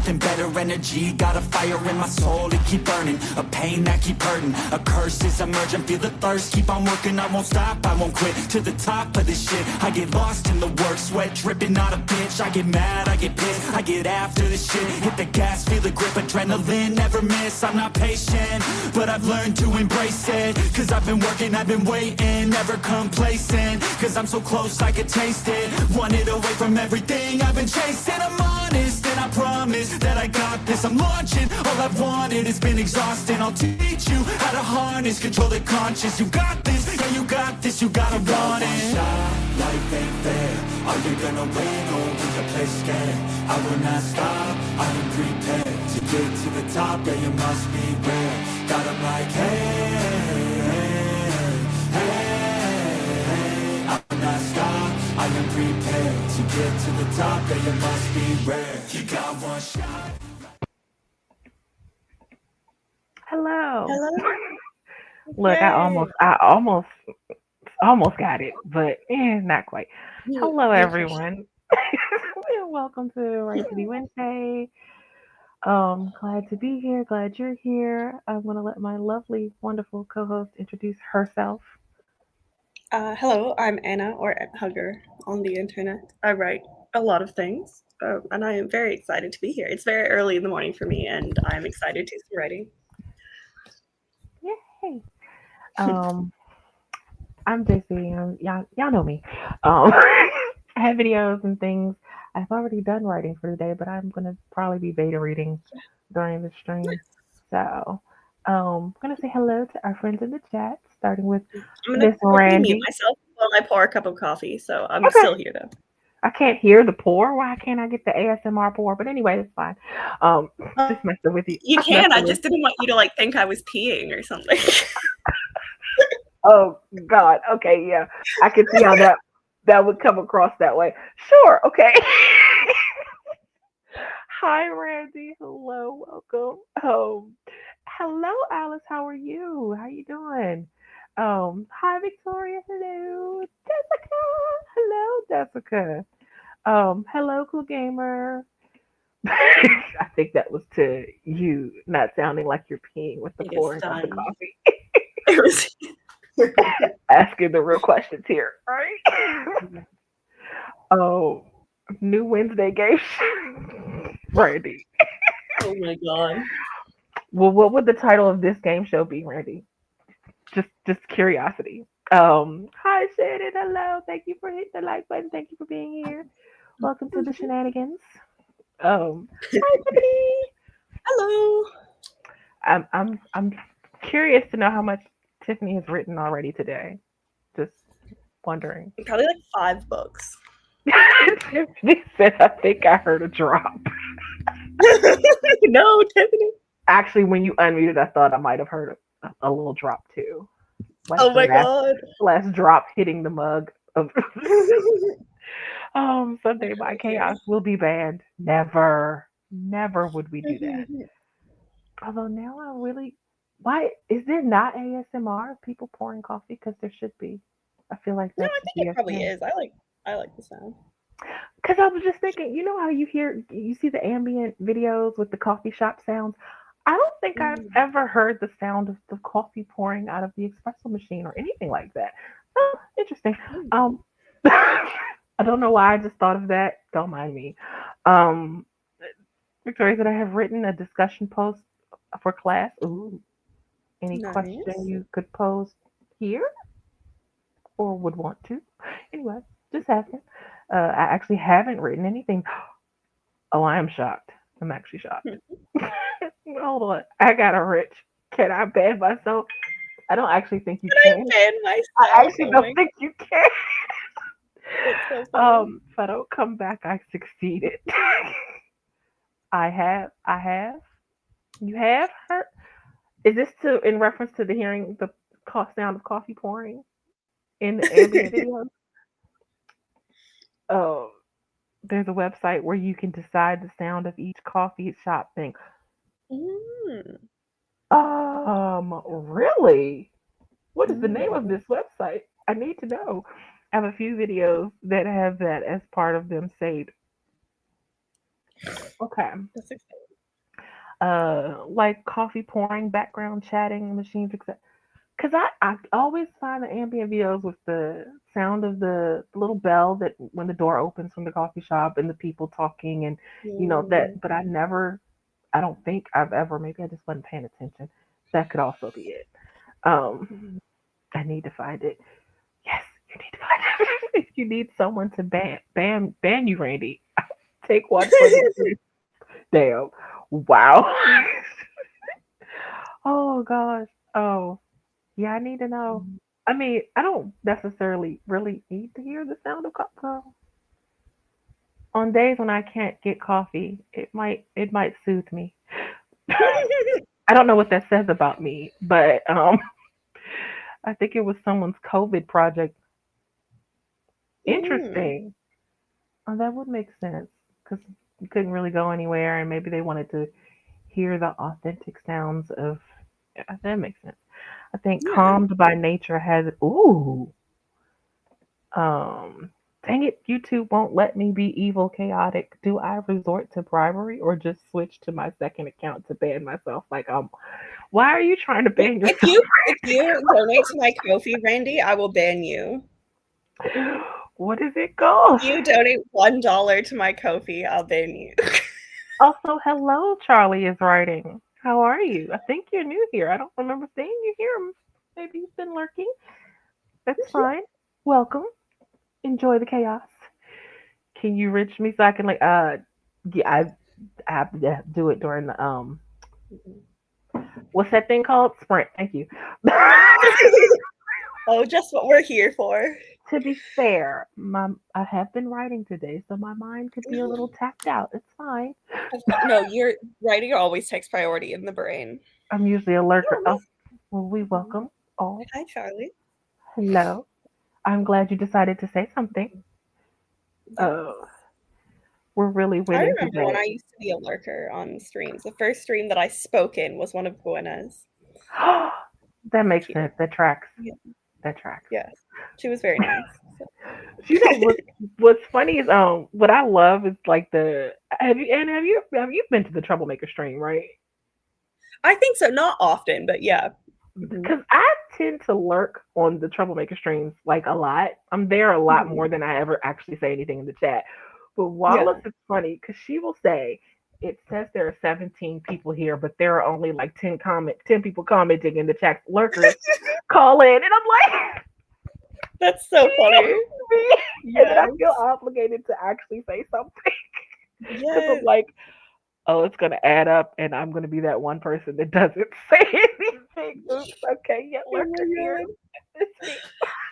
something better, energy. Got a fire in my soul to keep burning, a pain that keep hurting. A curse is emerging, feel the thirst, keep on working. I won't stop, I won't quit, to the top of this shit. I get lost in the work, sweat dripping, not a bitch. I get mad, I get pissed, I get after this shit. Hit the gas, feel the grip, adrenaline, never miss. I'm not patient, but I've learned to embrace it. Cause I've been working, I've been waiting, never complacent. Cause I'm so close, I could taste it. Wanted away from everything I've been chasing. I'm honest, and I promise that I got this. I'm launching, all I've wanted has been exhausting. I'll teach you how to harness, control the conscious. You got this, yeah you got this, you gotta want it. Life ain't fair, are you gonna win or will you play scared? I will not stop, I am prepared to get to the top, yeah you must beware. Got 'em like hey, I will not stop, I am prepared to get to the top, yeah you must be rare. You got one shot. Hello. Hello. Look, I almost got it, but not quite. Hello, everyone, and welcome to Right City Wednesday. Glad to be here. Glad you're here. I'm gonna let my lovely, wonderful co-host introduce herself. Hello, I'm Anna, or Hugger on the internet. I write a lot of things, and I am very excited to be here. It's very early in the morning for me, and I'm excited to do some writing. Yay! Um, I'm JC. Y'all know me. I have videos and things. I've already done writing for today, but I'm gonna probably be beta reading during the stream. So, I'm gonna say hello to our friends in the chat, starting with I'm gonna Miss quickly mute Randy. myself while I pour a cup of coffee, so I'm Okay, still here though. I can't hear the pour. Why can't I get the ASMR pour? But anyway, it's fine. Um, just messing with you. You Just can. I messing with. just didn't want you to think I was peeing or something. Oh God. Okay, yeah, I can see how that would come across that way. Sure. Okay. Hi, Randy. Hello. Welcome. Hello, Alice. How are you? How you doing? Hi, Victoria. Hello, Jessica. Hello, Jessica. Hello, cool gamer. I think that was to you, not sounding like you're peeing with the It is pouring of the done. coffee. It was. Asking the real questions here, right? Oh, new Wednesday game, Randy. Oh my god. Well, what would the title of this game show be, Randy? Just curiosity. Hi Shannon, hello. Thank you for hitting the like button. Thank you for being here. Welcome to the shenanigans. Hi Tiffany. Hello. I'm curious to know how much Tiffany has written already today. Just wondering. Probably 5 books. Tiffany said, I think I heard a drop. No, Tiffany. Actually, when you unmuted, I thought I might have heard a little drop too. Like Oh the my god. last drop hitting the mug of Sunday by Chaos will be banned. Never. Never would we do that. Although now I really why is there not ASMR of people pouring coffee? Because there should be. I feel like No, that I should think be it a probably thing. is. I like the sound. Because I was just thinking, you know how you see the ambient videos with the coffee shop sounds? I don't think I've Mm. ever heard the sound of the coffee pouring out of the espresso machine or anything like that. Oh, interesting. Mm. Um, I don't know why I just thought of that. Don't mind me. Um, Victoria said I have written a discussion post for class. Ooh, any question Nice. you could pose here or would want to? Anyway, just asking. I actually haven't written anything. Oh, I am shocked. I'm actually shocked. Hold on. I got a rich. Can I ban myself? I don't actually think you But I can. ban I myself. actually Oh don't my think you can. god, it's so funny. If I don't come back, I succeeded. I have. You have heard? Is this to in reference to the hearing the sound of coffee pouring in the ambient video? Oh, there's a website where you can decide the sound of each coffee shop thing. Mm. Really? What is the name of Mm. this website? I need to know. I have a few videos that have that as part of them saved. Okay. That's exciting. Like coffee pouring, background chatting, machines, etc. Because I always find the ambient videos with the sound of the little bell that when the door opens from the coffee shop and the people talking and that. Mm. But I don't think I've ever. Maybe I just wasn't paying attention. That could also be it. Um, Mhm. I need to find it. Yes, you need to find it. If you need someone to ban you, Randy, take one for the team. Damn. Wow. Oh gosh. Oh yeah, I need to know. I mean, I don't necessarily really need to hear the sound of coffee. On days when I can't get coffee, it might soothe me. I don't know what that says about me, but I think it was someone's COVID project. Mm. Interesting. Oh, that would make sense because you couldn't really go anywhere, and maybe they wanted to hear the authentic sounds of. Yeah, that makes sense. I think Yeah. calmed by nature has. Ooh. Um, Dang it, YouTube won't let me be evil chaotic. Do I resort to bribery or just switch to my second account to ban myself? Like, why are you trying to ban yourself? If you donate to my Kofi, Randy, I will ban you. What is it If called? you donate $1 to my Kofi, I'll ban you. Also, hello, Charlie is writing. How are you? I think you're new here. I don't remember seeing you here. Maybe you've been lurking. That's fine. Welcome. Enjoy the chaos. Can you reach me so I can yeah, I have to do it during the what's that thing called? Sprint. Thank you. Oh, just what we're here for. To be fair, I have been writing today, so my mind could be a little tapped out. It's fine. No, your writing always takes priority in the brain. I'm usually a lurker. Oh, Oh, well, we miss. welcome. Oh, Hi, Charlie. hello. I'm glad you decided to say something. Yes. We're really I winning remember when today. I used to be a lurker on streams. The first stream that I spoke in was one of Gwynna's. That makes Cute. sense. That tracks. Yeah. That tracks. Yes. She was very nice. So. What's funny is what I love is like the have you been to the Troublemaker stream, right? I think so. Not often, but yeah. Hmm. Because I tend to lurk on the Troublemaker streams like a lot. I'm there a lot Hmm. more than I ever actually say anything in the chat. But Wallace Yeah. is funny because she will say it says there are 17 people here, but there are only like 10 people commenting in the chat. Lurkers call in, and I'm like, That's so funny. me, and then I Yes. feel obligated to actually say something because I'm Yes. like, oh, it's gonna add up, and I'm gonna be that one person that doesn't say anything. Oops, okay, yeah, Oh lurker my here. god. It's me.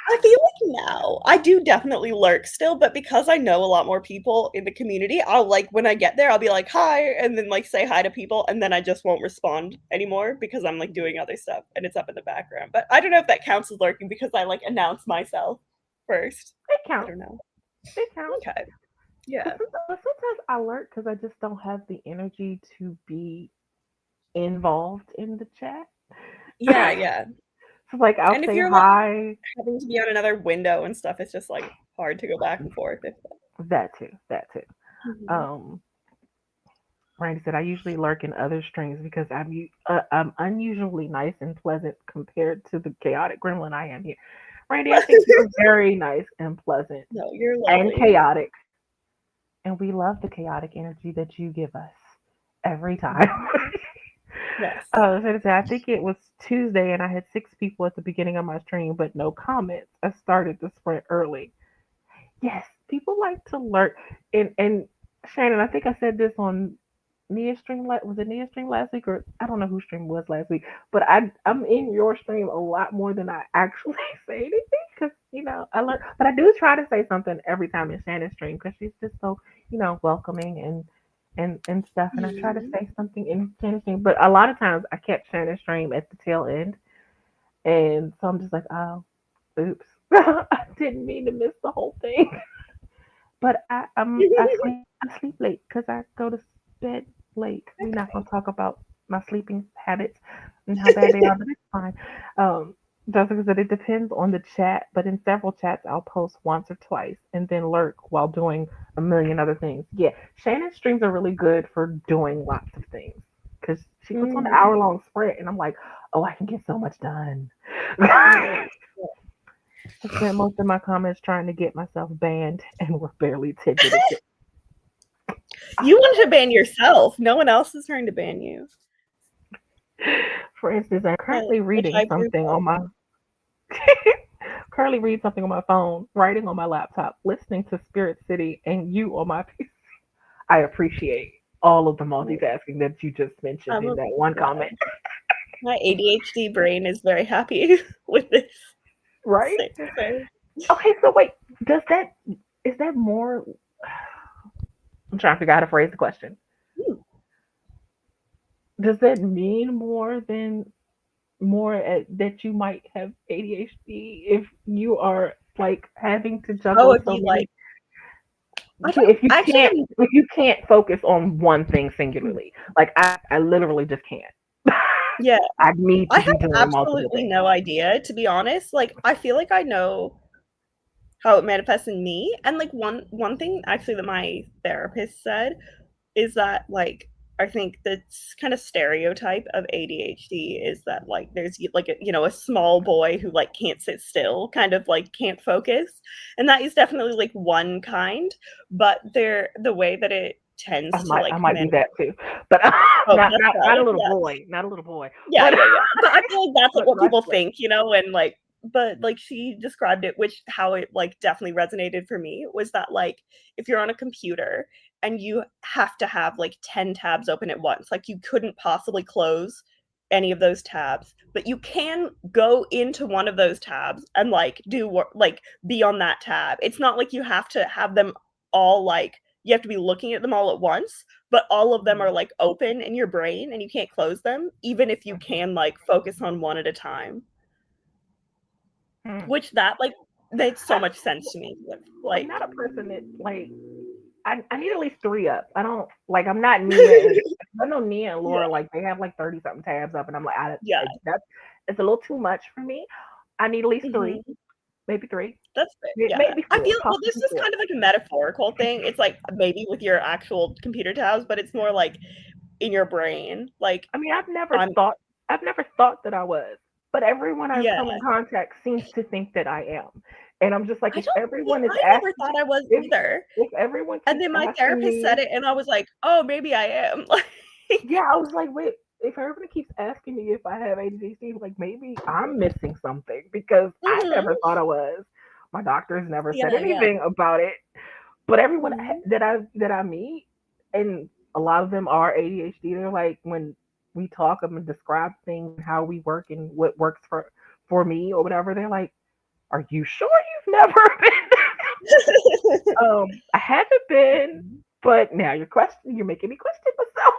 I feel like now I do definitely lurk still, but because I know a lot more people in the community, I'll like when I get there, I'll be like hi, and then like say hi to people, and then I just won't respond anymore because I'm like doing other stuff and it's up in the background. But I don't know if that counts as lurking because I like announce myself first. It I counts. don't know. It counts. Okay. But Yeah. sometimes I lurk because I just don't have the energy to be involved in the chat. Yeah, yeah. So like I'll And if say you're like hi. having to be on another window and stuff, it's just like hard to go back and forth. If That too. That too. Mhm. Um, Randy said I usually lurk in other streams because I'm unusually nice and pleasant compared to the chaotic gremlin I am here. Randy, I think you're very nice and pleasant No, you're and lovely. chaotic, and we love the chaotic energy that you give us every time. Yes. I was going to say, I think it was Tuesday, and I had 6 people at the beginning of my stream, but no comments. I started the sprint early. Yes, people like to lurk, and Shannon, I think I said this on Nia stream. Was it Nia stream last week, or I don't know who stream was last week, but I'm in your stream a lot more than I actually say anything because I learn, but I do try to say something every time in Shannon's stream because she's just so welcoming and stuff, and I try to Mhm. say something in Shannon's stream, but a lot of times I catch Shannon's stream at the tail end, and so I'm just like, oh, oops, I didn't mean to miss the whole thing. But I sleep late because I go to bed late. We're not gonna talk about my sleeping habits and how bad they are, but it's fine. Um, Jessica said it depends on the chat, but in several chats I'll post once or twice and then lurk while doing a million other things. Yeah, Shannon's streams are really good for doing lots of things because she puts on an Mm, hour-long sprint, and I'm like, oh, I can get so much done. right. I spent most of my comments trying to get myself banned, and we're barely 10 minutes in. You wanted to ban yourself. No one else is trying to ban you. For instance, I'm currently Which reading I approve something of. on my currently reading something on my phone, writing on my laptop, listening to Spirit City, and you on my PC. I appreciate all of the multitasking that you just mentioned I'm in a, that one yeah. comment. My ADHD brain is very happy with this Right? state of affairs. Okay, so wait, does that is that more? I'm trying to figure out how to phrase the question. Hmm. Does that mean more than that you might have ADHD if you are like having to Oh, juggle if so you many? like, I Yeah, don't actually. if you can't focus on one thing singularly, like I literally just can't. Yeah, I need I to have be doing multiple absolutely things. no idea, to be honest. Like, I feel like I know how it manifests in me, and like one thing actually that my therapist said is that like I think that's kind of stereotype of ADHD is that like there's like a small boy who like can't sit still, kind of like can't focus, and that is definitely like one kind, but the way that it tends to I like might be that too, but oh that's not a good, little yeah. boy, not a little boy, Yeah, but yeah, yeah. But I feel like that's like but what people restless. think, and like but like she described it, which how it like definitely resonated for me was that like if you're on a computer and you have to have like 10 tabs open at once, like you couldn't possibly close any of those tabs, but you can go into one of those tabs and like do what like be on that tab. It's not like you have to have them all like you have to be looking at them all at once, but all of them are Mhm, like open in your brain and you can't close them even if you mhm, can like focus on one at a time, mm. which that like made so I, much sense to me with I'm like not a person that like I need at least three up. I don't like I'm not Nia and I know Nia and yeah, Laura like they have like 30 something tabs up, and I'm like yeah, that's it's a little too much for me. I need at least three, hmm, maybe three, that's fair, yeah. maybe I four, feel well this possibly is four. kind of like a metaphorical thing. It's like maybe with your actual computer tabs, but it's more like in your brain like I mean, I'm I've never thought that I was, but everyone I've yeah, come in contact seems to think that I am, and I'm just like, I don't really everyone is I never asking, thought I was if either, everyone and keeps then my asking therapist said me, it and I was like, oh maybe I am like yeah, I was like, wait, if everyone keeps asking me if I have ADHD, like maybe I'm missing something because I hmm, never thought I was. My doctor's never said yeah, yeah. anything about it, but everyone Mhm. that I meet, and a lot of them are ADHD. They're like when we talk and describe things and how we work and what works for me or whatever. They're like, "Are you sure you've never been?" I haven't been, but now you're making me question myself.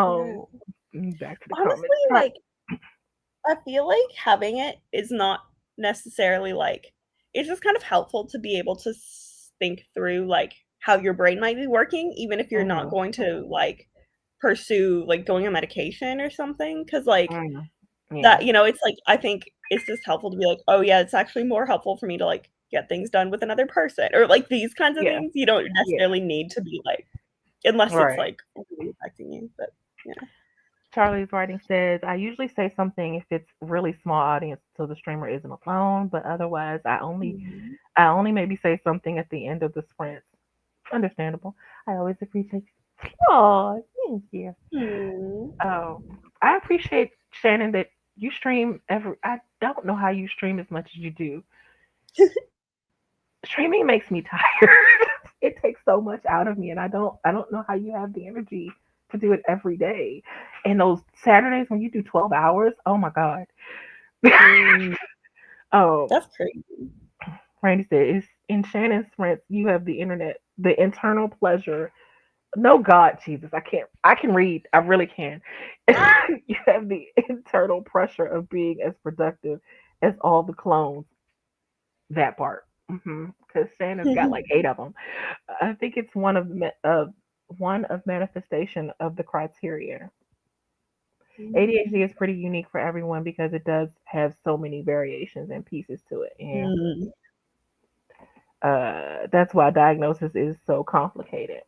Yeah. Back to the Honestly, comments. like, I feel like having it is not necessarily like it's just kind of helpful to be able to think through like how your brain might be working, even if you're not Mm, going to like pursue like going on medication or something. Cause like mm, yeah, that, it's like I think it's just helpful to be like, oh yeah, it's actually more helpful for me to like get things done with another person or like these kinds of yeah, things. You don't yeah. necessarily need to be like unless it's Right. like really affecting you. But yeah. Charlie's writing says, I usually say something if it's really small audience so the streamer isn't alone, but otherwise Mhm. I only maybe say something at the end of the sprint. Understandable. I always appreciate you. Oh, thank you. Hmm. I appreciate Shannon that you stream every I don't know how you stream as much as you do. Streaming makes me tired. It takes so much out of me, and I don't know how you have the energy to do it every day. And those Saturdays when you do 12 hours, oh my god. Mm, um that's crazy. Randy said it's in Shannon's sprints you have the internet, the internal pleasure. No God, Jesus, I can read. I really can. You have the internal pressure of being as productive as all the clones. That part. Because Shannon's got like eight of them. I think it's one of manifestation of the criteria. ADHD is pretty unique for everyone because it does have so many variations and pieces to it, and Mm. that's why diagnosis is so complicated.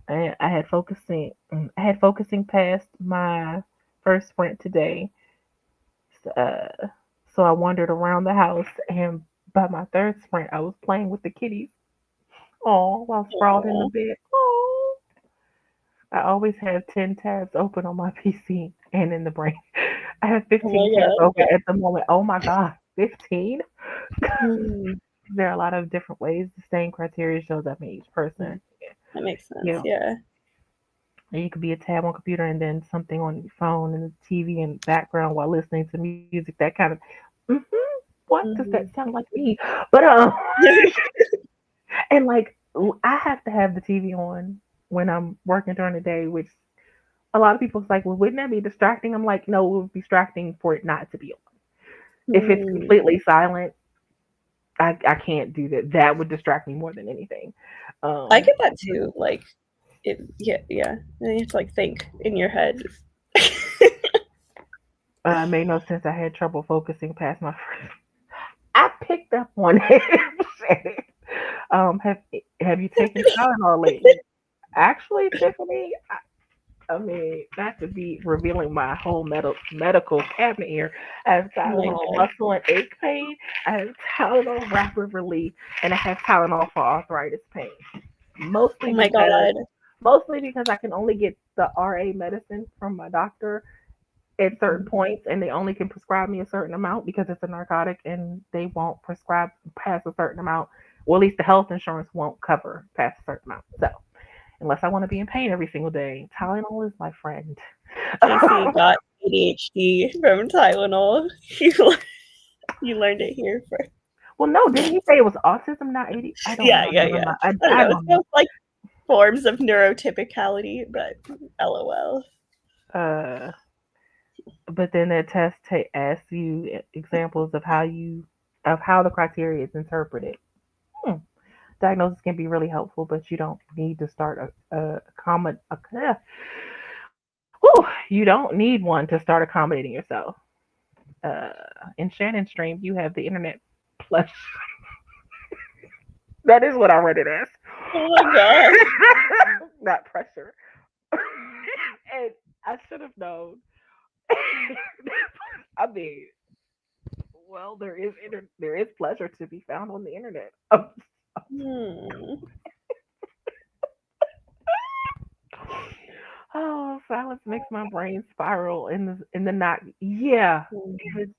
And I had focusing past my first sprint today. Uh, so I wandered around the house, and by my third sprint, I was playing with the kitties. Oh, while sprawled in the Aw. bed. Oh, I always have 10 tabs open on my PC and in the brain. I have Oh 15 my tabs god. open at the moment. Oh my God, 15? Mm. There are a lot of different ways. The same criteria shows up in each person. Mm. That makes You sense. know, Yeah. you could be a tab on computer and then something on your phone and the TV in the background while listening to music. That kind of, hmm what does that Mhm. sound like me? But and like I have to have the TV on when I'm working during the day, which a lot of people's like, well, wouldn't that be distracting? I'm like, no, it would be distracting for it not to be on. If it's Mm. completely silent, I can't do that. That would distract me more than anything. I Um, get that too. Like it. Yeah. Yeah. And you have to like think in your head. made no sense. I had trouble focusing past my first. I picked up on it. Have you taken Tylenol lately? Actually, Tiffany, I mean, not to be revealing my whole medical cabinet here. I have Oh my Tylenol god. muscle and ache pain. I have Tylenol rapid relief, and I have Tylenol for arthritis pain. Oh Mostly my because, god. mostly because I can only get the RA medicine from my doctor at certain points, and they only can prescribe me a certain amount because it's a narcotic, and they won't prescribe past a certain amount. Well, at least the health insurance won't cover past a certain amount. So unless I want to be in pain every single day, Tylenol is my friend. Casey got ADHD from Tylenol. You learned it here first. Well, no, didn't he say it was autism, not AD? I don't Yeah, know. yeah, Never yeah. mind. I don't I know. It's don't know. both like forms of neurotypicality, but LOL. Uh, but then the test asks you examples of how the criteria is interpreted. Hmm. Diagnosis can be really helpful, but you don't need to start a common. Whew, you don't need one to start accommodating yourself. Uh, in Shannon's stream, you have the internet plus. That is what I read it as. Oh my god. Not pressure. And I should have known. I mean, well, there is pleasure to be found on the internet. Hmm. Oh, silence makes my brain spiral in the not. Yeah, Hmm. it's,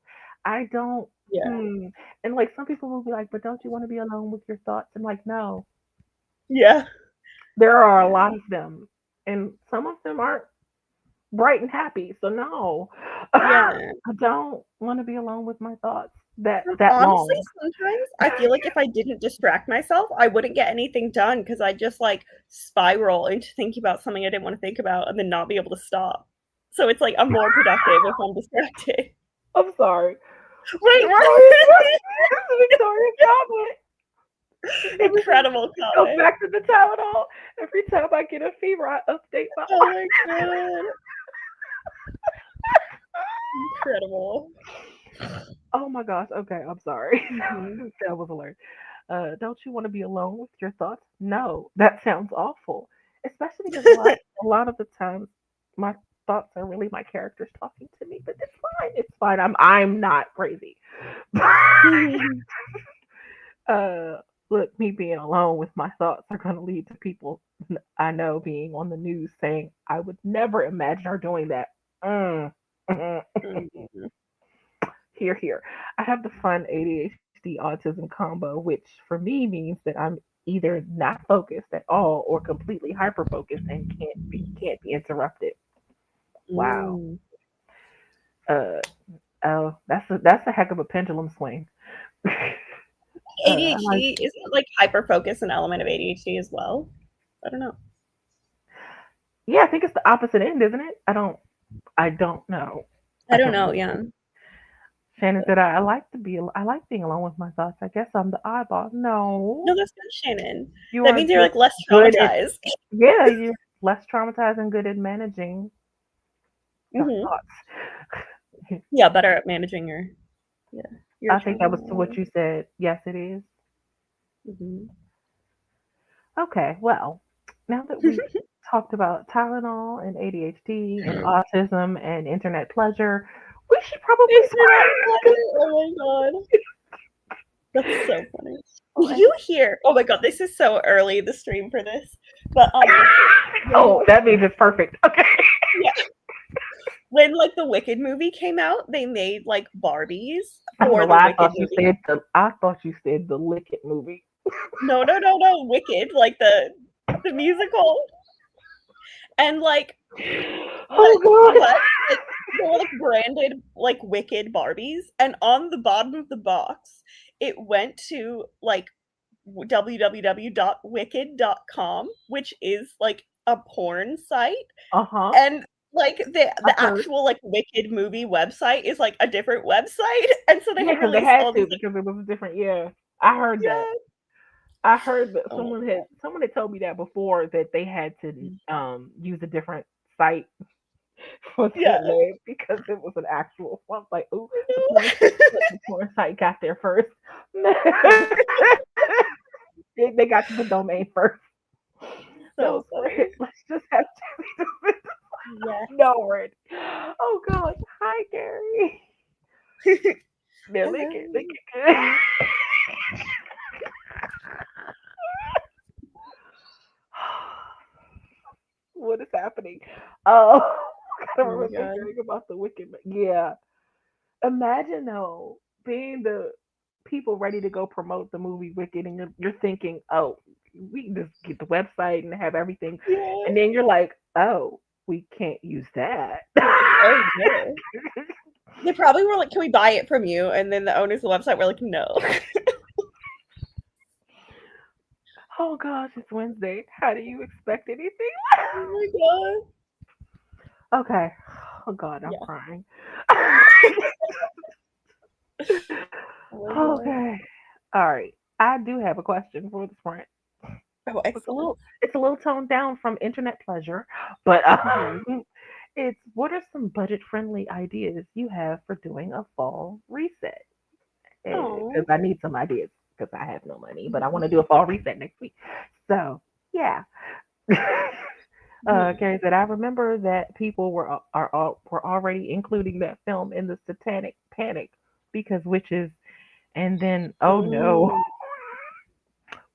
I don't. Yeah. Hmm. And like some people will be like, but don't you want to be alone with your thoughts? I'm like, no. Yeah. There are a Yeah. lot of them, and some of them aren't bright and happy. So no, Yeah. I don't want to be alone with my thoughts that Honestly, long. sometimes I feel like if I didn't distract myself, I wouldn't get anything done because I just like spiral into thinking about something I didn't want to think about and then not be able to stop. So it's like I'm more productive if I'm distracted. I'm sorry. Wait, what? Victoria comment. Every time Incredible it goes comment. back to the Tylenol. Every time I get a fever, I update my. Oh my god. Incredible. Oh my gosh. Okay, I'm sorry. Mhm. That was hilarious. Don't you want to be alone with your thoughts? No, that sounds awful. Especially because a lot of the times my thoughts are really my characters talking to me, but it's fine. It's fine. I'm not crazy. uh, Look, me being alone with my thoughts are going to lead to people I know being on the news saying I would never imagine her doing that. Mm, mm, Mhm. here, here. I have the fun ADHD autism combo, which for me means that I'm either not focused at all or completely hyper focused and can't be interrupted. Wow. Mm. Uh oh, that's a heck of a pendulum swing. I like. ADHD, isn't like hyper focus an element of ADHD as well? I don't know. Yeah, I think it's the opposite end, isn't it? I don't know. I I don't don't know. know. Yeah. Shannon said I like being alone with my thoughts. I guess I'm the eyeball. No, No, that's good, Shannon. you That are means you're like just less good at traumatized. yeah, you're less traumatized and good at managing. Mhm. Thoughts. Yeah, better at managing your I think that was time. to what you said. Yes, it is. Mhm. Okay, well, now that we've talked about Tylenol and ADHD and autism and internet pleasure, we should probably Internet pleasure. Oh my god. That's so funny. Did you hear? Oh my god, this is so early in the stream for this. But when Oh, that means it's perfect. Okay. yeah, when like the Wicked movie came out, they made like Barbies I don't know for the why Wicked movie. I thought you said the Lick It movie. No, no, no, no, Wicked, like the musical. And like Oh god. what like they were like branded like Wicked Barbies, and on the bottom of the box, it went to like www.wicked.com, which is like a porn site, Uh-huh. and like I the heard. actual like Wicked movie website is like a different website, and so they Yeah, had because they released had all to these like because it was a different. Yeah, I heard that. yeah. I heard that Oh my someone had told me that before that they had to god. use a different site for Yeah. that name because it was an actual. I was like, ooh, the porn site got there first. They got to the domain first. So No, funny. let's just have Yeah. no word. Oh gosh. Hi Gary. Man, lick Hello. it good. What is happening? Oh, I gotta Oh my remember god. hearing about the Wicked. Yeah. Imagine though being the people ready to go promote the movie Wicked, and you're thinking, oh, we can just get the website and have everything, Yeah. and then you're like, oh, we can't use that. Oh no. They probably were like, "Can we buy it from you?" And then the owners of the website were like, "No." Oh gosh, it's Wednesday. How do you expect anything? Oh my god. Okay. Oh god, I'm Yeah. crying. Oh my god. Okay. All right. I do have a question for the sprint. Oh, excellent. It's a little toned down from internet pleasure, but Mhm. it's what are some budget friendly ideas you have for doing a fall reset? Because Oh. I need some ideas because I have no money, but I want to do a fall reset next week. So yeah. Mhm. Carrie said, I remember that people were already including that film in the Satanic Panic because witches, and then oh no, Mm.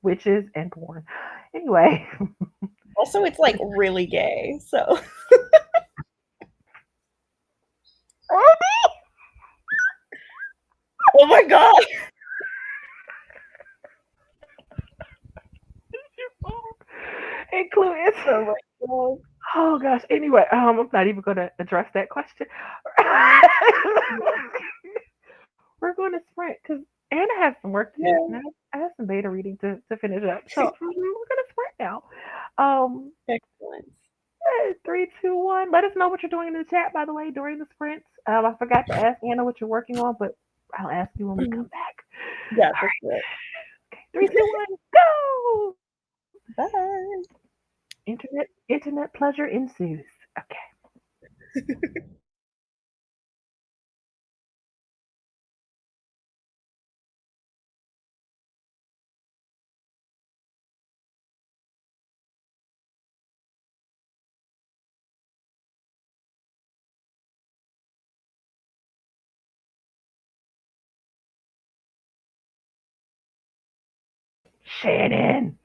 witches and porn. Anyway, Also, it's like really gay. So, oh my god. include it. Oh my god. Oh gosh. Anyway, I'm not even going to address that question. We're going to sprint because Anna has some work to do, Yeah. and I have some beta reading to finish up. So we're going to sprint now. Um, Excellent. 3, 2, 1. Let us know what you're doing in the chat, by the way, during the sprints. I forgot to ask Anna what you're working on, but I'll ask you when we come Mhm. back. Yeah, All for right. sure. Okay. 3, 2, 1. Go. Bye. Internet pleasure ensues. Okay. Shannon.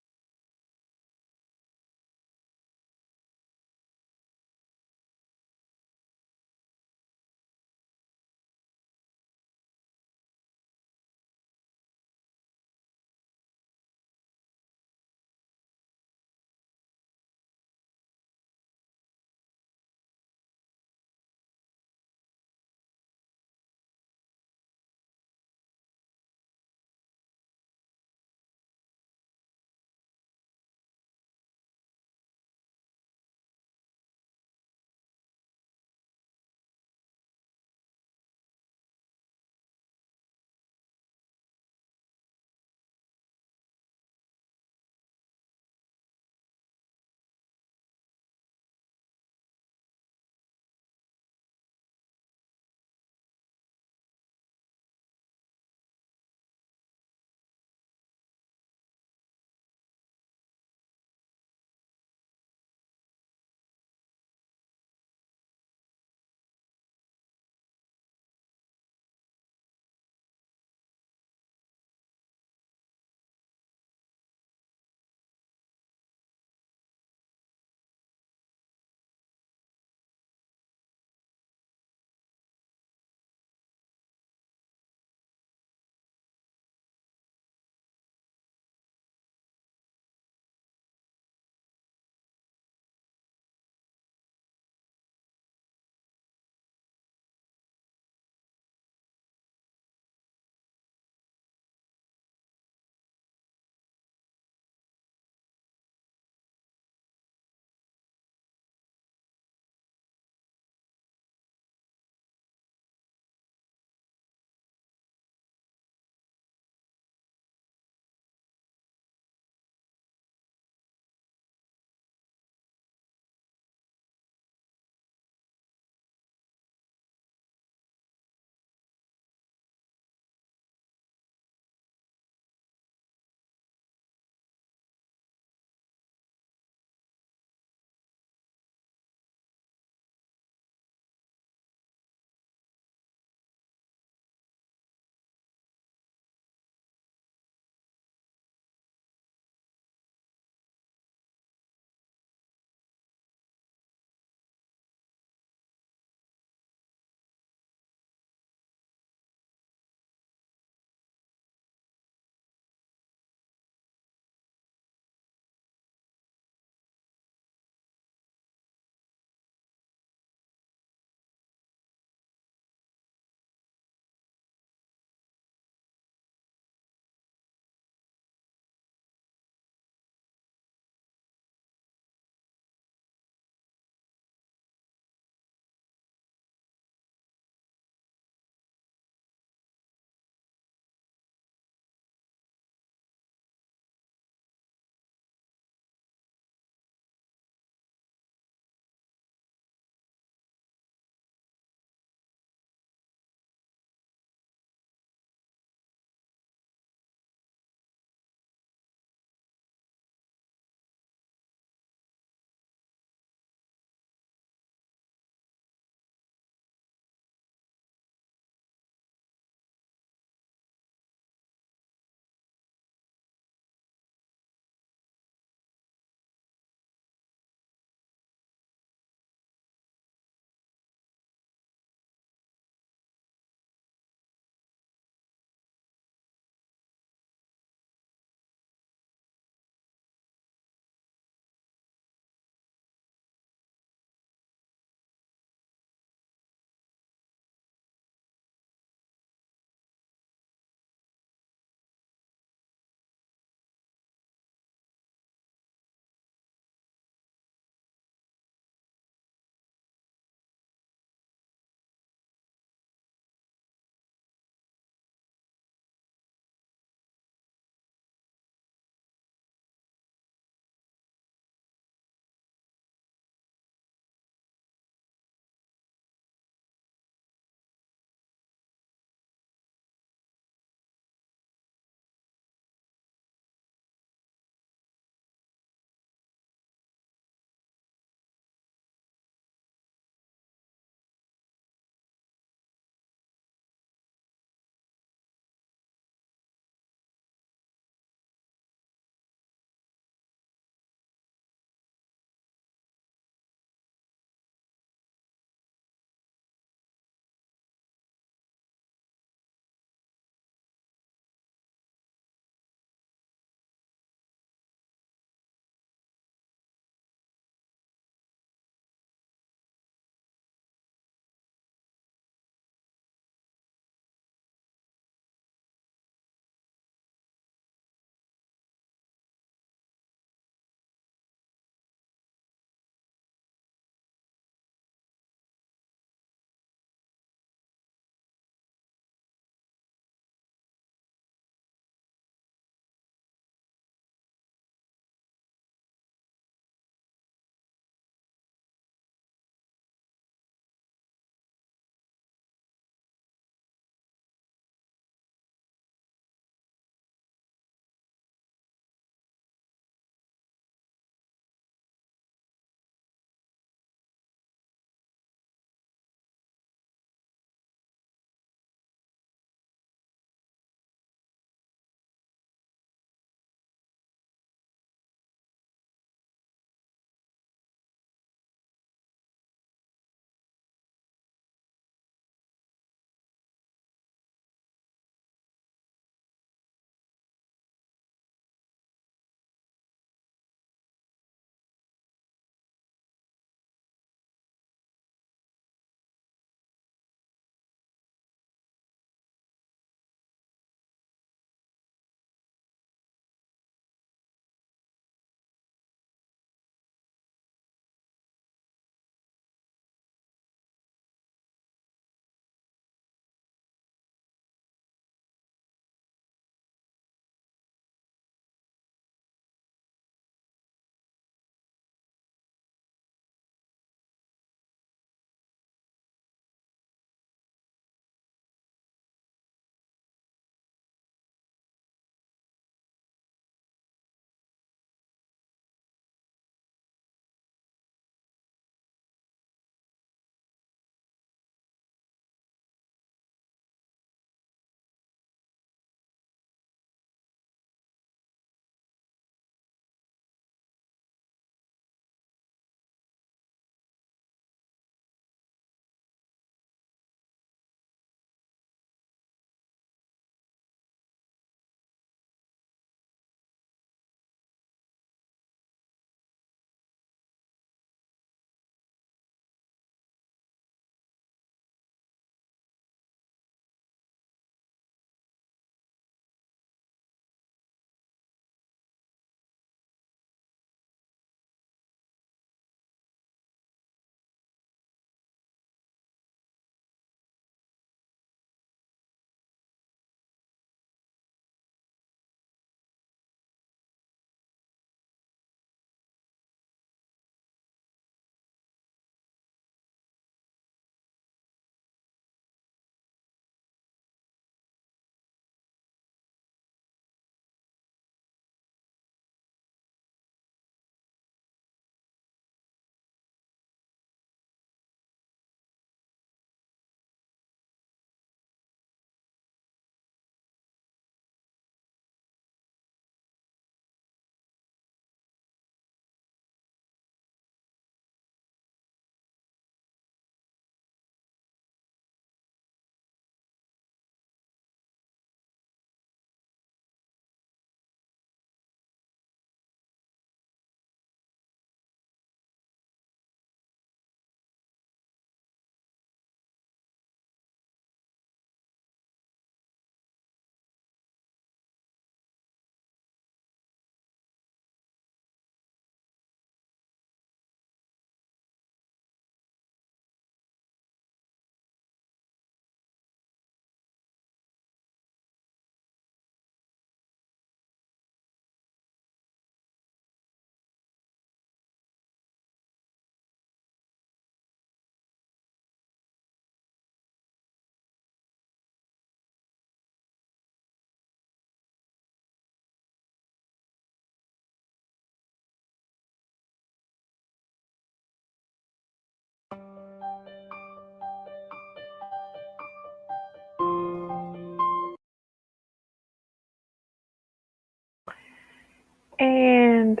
And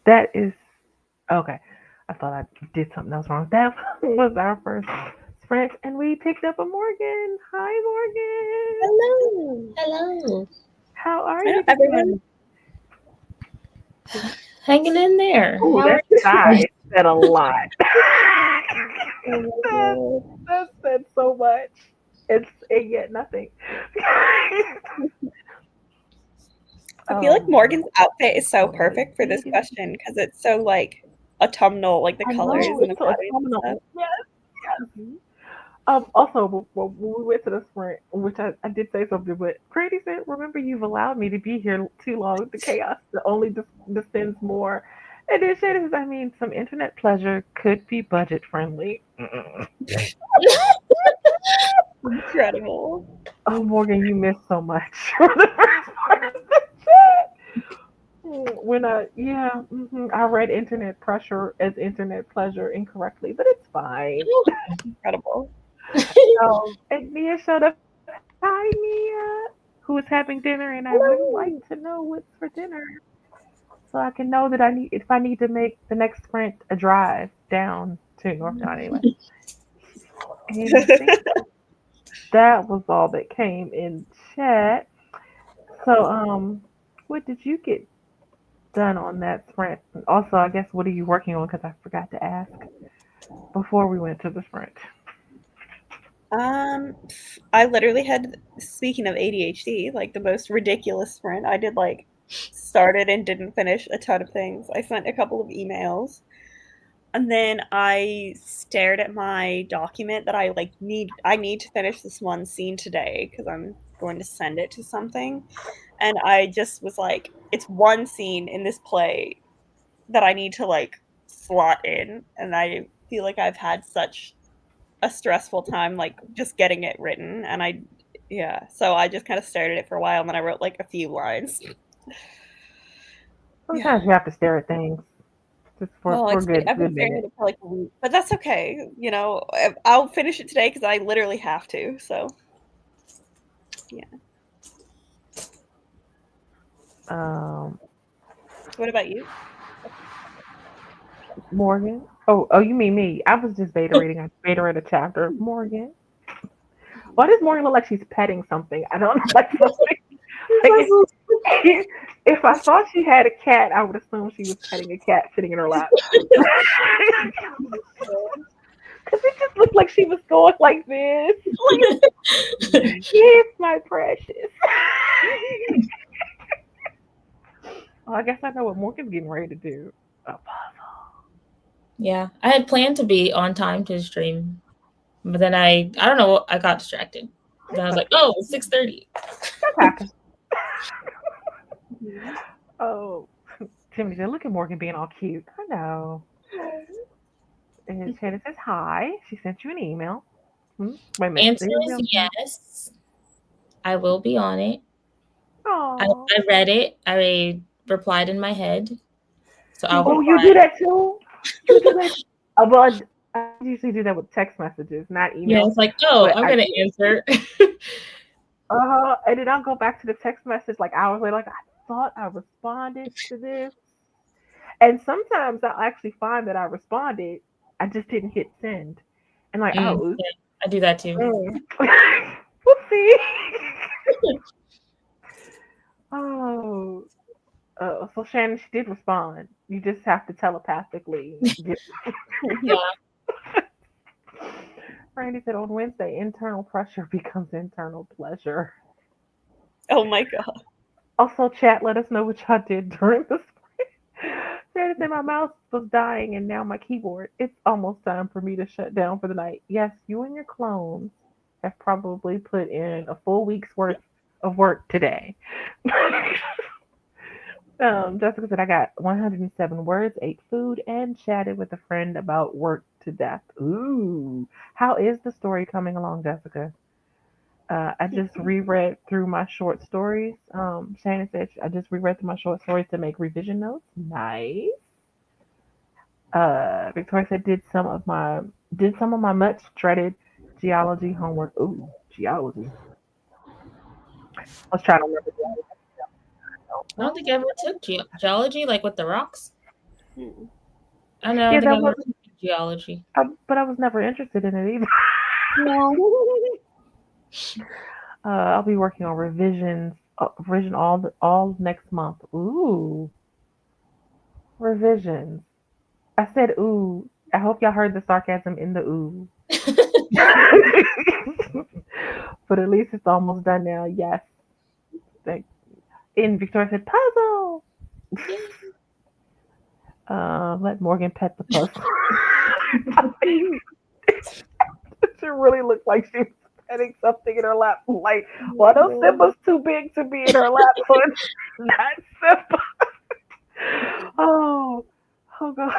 that is okay. I thought I did something else wrong. That was our first sprint, and we picked up a Morgan. Hi, Morgan. Hello. Hello. How are I know you everyone. today? Hanging in there. Ooh, How are that you? sigh said a lot. Oh my that, god. that said so much. It's and yet nothing. I feel like um, Morgan's outfit is so perfect for this I question because it's so like autumnal, like the colors know and the it's so patterns and stuff. phenomenal. Yes, yes. Also, when we went to the sprint, which I did say something, but Grady said, "Remember, you've allowed me to be here too long. The chaos that only descends more." And then Shannon says, "I mean, some internet pleasure could be budget friendly." Incredible. Oh, Morgan, you missed so much for the first part of the chat. When I read internet pressure as internet pleasure incorrectly, but it's fine. Incredible. And Nia showed up. Hi, Nia, who is having dinner, and I would like to Hello. know what's for dinner so I can know that I need if I need to make the next sprint a drive down to North Carolina anyway. And I think that was all that came in chat. So, what did you get done on that sprint? And also, I guess, what are you working on? Because I forgot to ask before we went to the sprint. Um, I literally had, speaking of ADHD, like the most ridiculous sprint. I did like started and didn't finish a ton of things. I sent a couple of emails. And then I stared at my document that I need to finish this one scene today because I'm going to send it to something. And I just was like, it's one scene in this play that I need to like slot in. And I feel like I've had such a stressful time like just getting it written. And yeah, so I just kind of stared at it for a while and then I wrote like a few lines. Yeah. Sometimes you have to stare at things just Well, for a I've been good staring minute. at it for like a week, but that's okay. You know, I'll finish it today because I literally have to. So, yeah. Um, What about you? Morgan. Oh, you mean me? I was just beta reading. I beta read a chapter of Morgan. Why does Morgan look like she's petting something? I don't know. Like something. Like if I thought she had a cat, I would assume she was petting a cat sitting in her lap. Because it just looked like she was going like this. Yes, my precious. Well, I guess I know what Morgan's getting ready to do. Oh, Yeah, I had planned to be on time to stream, but then I don't know, I got distracted. Then I was like, oh, it's 6:30. that happened. Mhm. Oh, Tiffany said, look at Morgan being all cute. I know. And Shannon says, hi. She sent you an email. Wait a minute. Answer is yes. I will be on it. Oh. I read it. I replied in my head. So I'll Oh, you reply. do that too? You do that? Well, I usually do that with text messages, not Yeah, emails. it's like, oh, But I'm gonna answer. and then I'll go back to the text message like hours later. Like I thought I responded to this, and sometimes I'll actually find that I responded. I just didn't hit send, and like, oh, oops. Yeah, I do that too. Whoopsie. Oh, so Shannon, she did respond. You just have to telepathically get. Yeah. Randy said on Wednesday, internal pressure becomes internal pleasure. Oh my god. Also, chat, let us know what y'all did during the sprint. Randy said my mouse was dying and now my keyboard. It's almost time for me to shut down for the night. Yes, you and your clones have probably put in a full week's worth of work today. Jessica said I got 107 words, ate food, and chatted with a friend about work to death. Ooh, how is the story coming along, Jessica? I just reread through my short stories. Shannon said I just reread through my short stories to make revision notes. Nice. Victoria said did some of my much dreaded geology homework. Ooh, geology. I was trying to remember geology. I don't think I ever took geology, like with the rocks. Hmm. I know. I Yeah, don't think I that ever was, took geology. but I was never interested in it either. No. I'll be working on revision all next month. Ooh, revisions. I said ooh. I hope y'all heard the sarcasm in the ooh. But at least it's almost done now. Yes. Thank. And Victoria said puzzle. Yay. Let Morgan pet the puzzle. She really looked like she was petting something in her lap. Like, well, those Simba's too big to be in her lap, so it's not Simba. Oh, oh God.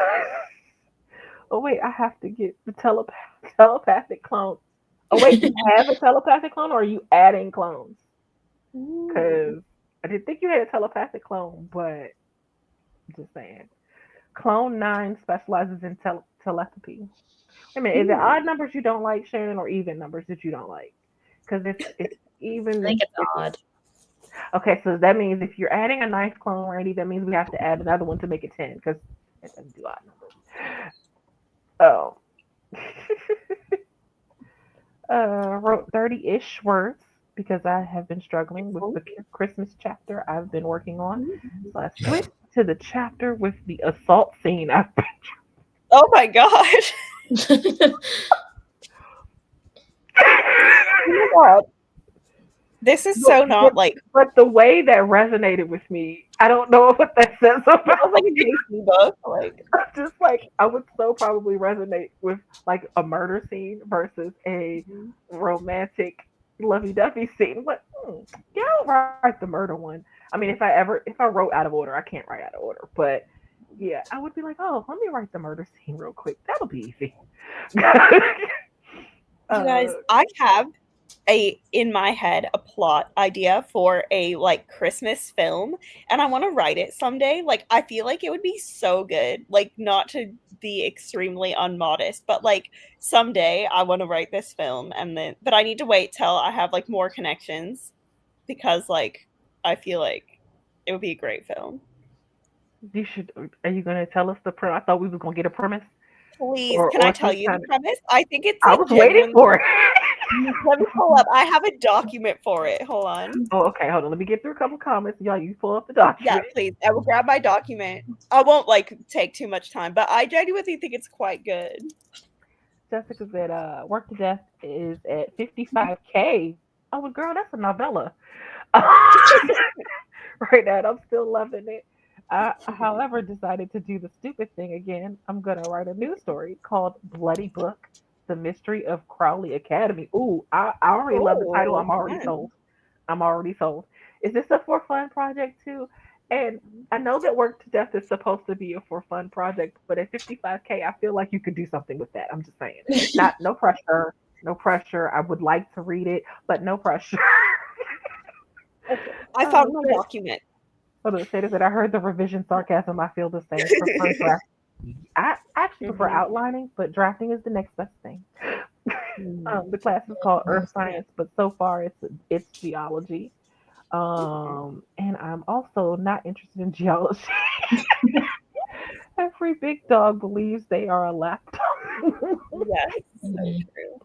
Oh wait, I have to get the telepathic clone. Oh wait, do you have a telepathic clone, or are you adding clones? Ooh. Because I didn't think you had a telepathic clone, but just saying. Clone 9 specializes in telepathy. Wait a minute, is it Hmm. odd numbers you don't like, Shannon, or even numbers that you don't like? Because it's I even think it's if odd. okay, so that means if you're adding a ninth clone, Randy, that means we have to add another one to make it 10 because it doesn't do odd numbers. Oh. Wrote 30-ish words because I have been struggling with the Christmas chapter I've been working on. So I switched to the chapter with the assault scene. Oh my gosh. Oh my god. This is but, so but, not like but the way that resonated with me, I don't know what that says it was about like a me. Disney book. Like Just like I would so probably resonate with like a murder scene versus a romantic lovey-dovey scene. But yeah, I'll write the murder one. I mean, if I wrote out of order, I can't write out of order. But yeah, I would be like, oh, let me write the murder scene real quick. That'll be easy. you guys, uh, I have a in my head a plot idea for a like Christmas film and I want to write it someday. Like I feel like it would be so good. Like not to be extremely unmodest, but like someday I want to write this film and then but I need to wait till I have like more connections because like I feel like it would be a great film. you should. Are you gonna tell us the premise? I thought we was gonna get a premise, Please, can I or tell just you the kind of. premise? I think it's I like was waiting genuinely. for it. Let me pull up. I have a document for it. Hold on. Oh, okay, hold on. Let me get through a couple comments. Y'all, you pull up the Yeah, document. please. I will grab my document. I won't like take too much time, but I genuinely think it's quite good. Jessica said, Work to Death is at 55K. Oh, well, girl, that's a novella. Right now, and I'm still loving it. I, however, decided to do the stupid thing again. I'm going to write a new story called Bloody Book, The Mystery of Crowley Academy. Ooh, I already love the title. Oh, I'm already fun. sold. I'm already sold. Is this a for fun project too? And I know that Work to Death is supposed to be a for fun project, but at 55K, I feel like you could do something with that. I'm just saying. Not no pressure, no pressure. I would like to read it, but no pressure. Okay. I uh, found my say, document. hold on, say this. I heard the revision sarcasm. I feel the same. Prefer draft. I actually prefer Mhm. outlining, but drafting is the next best thing. Mm. The class is called Earth Science, but so far it's geology. And I'm also not interested in geology. Every big dog believes they are a laptop. Yes, so Mhm. true.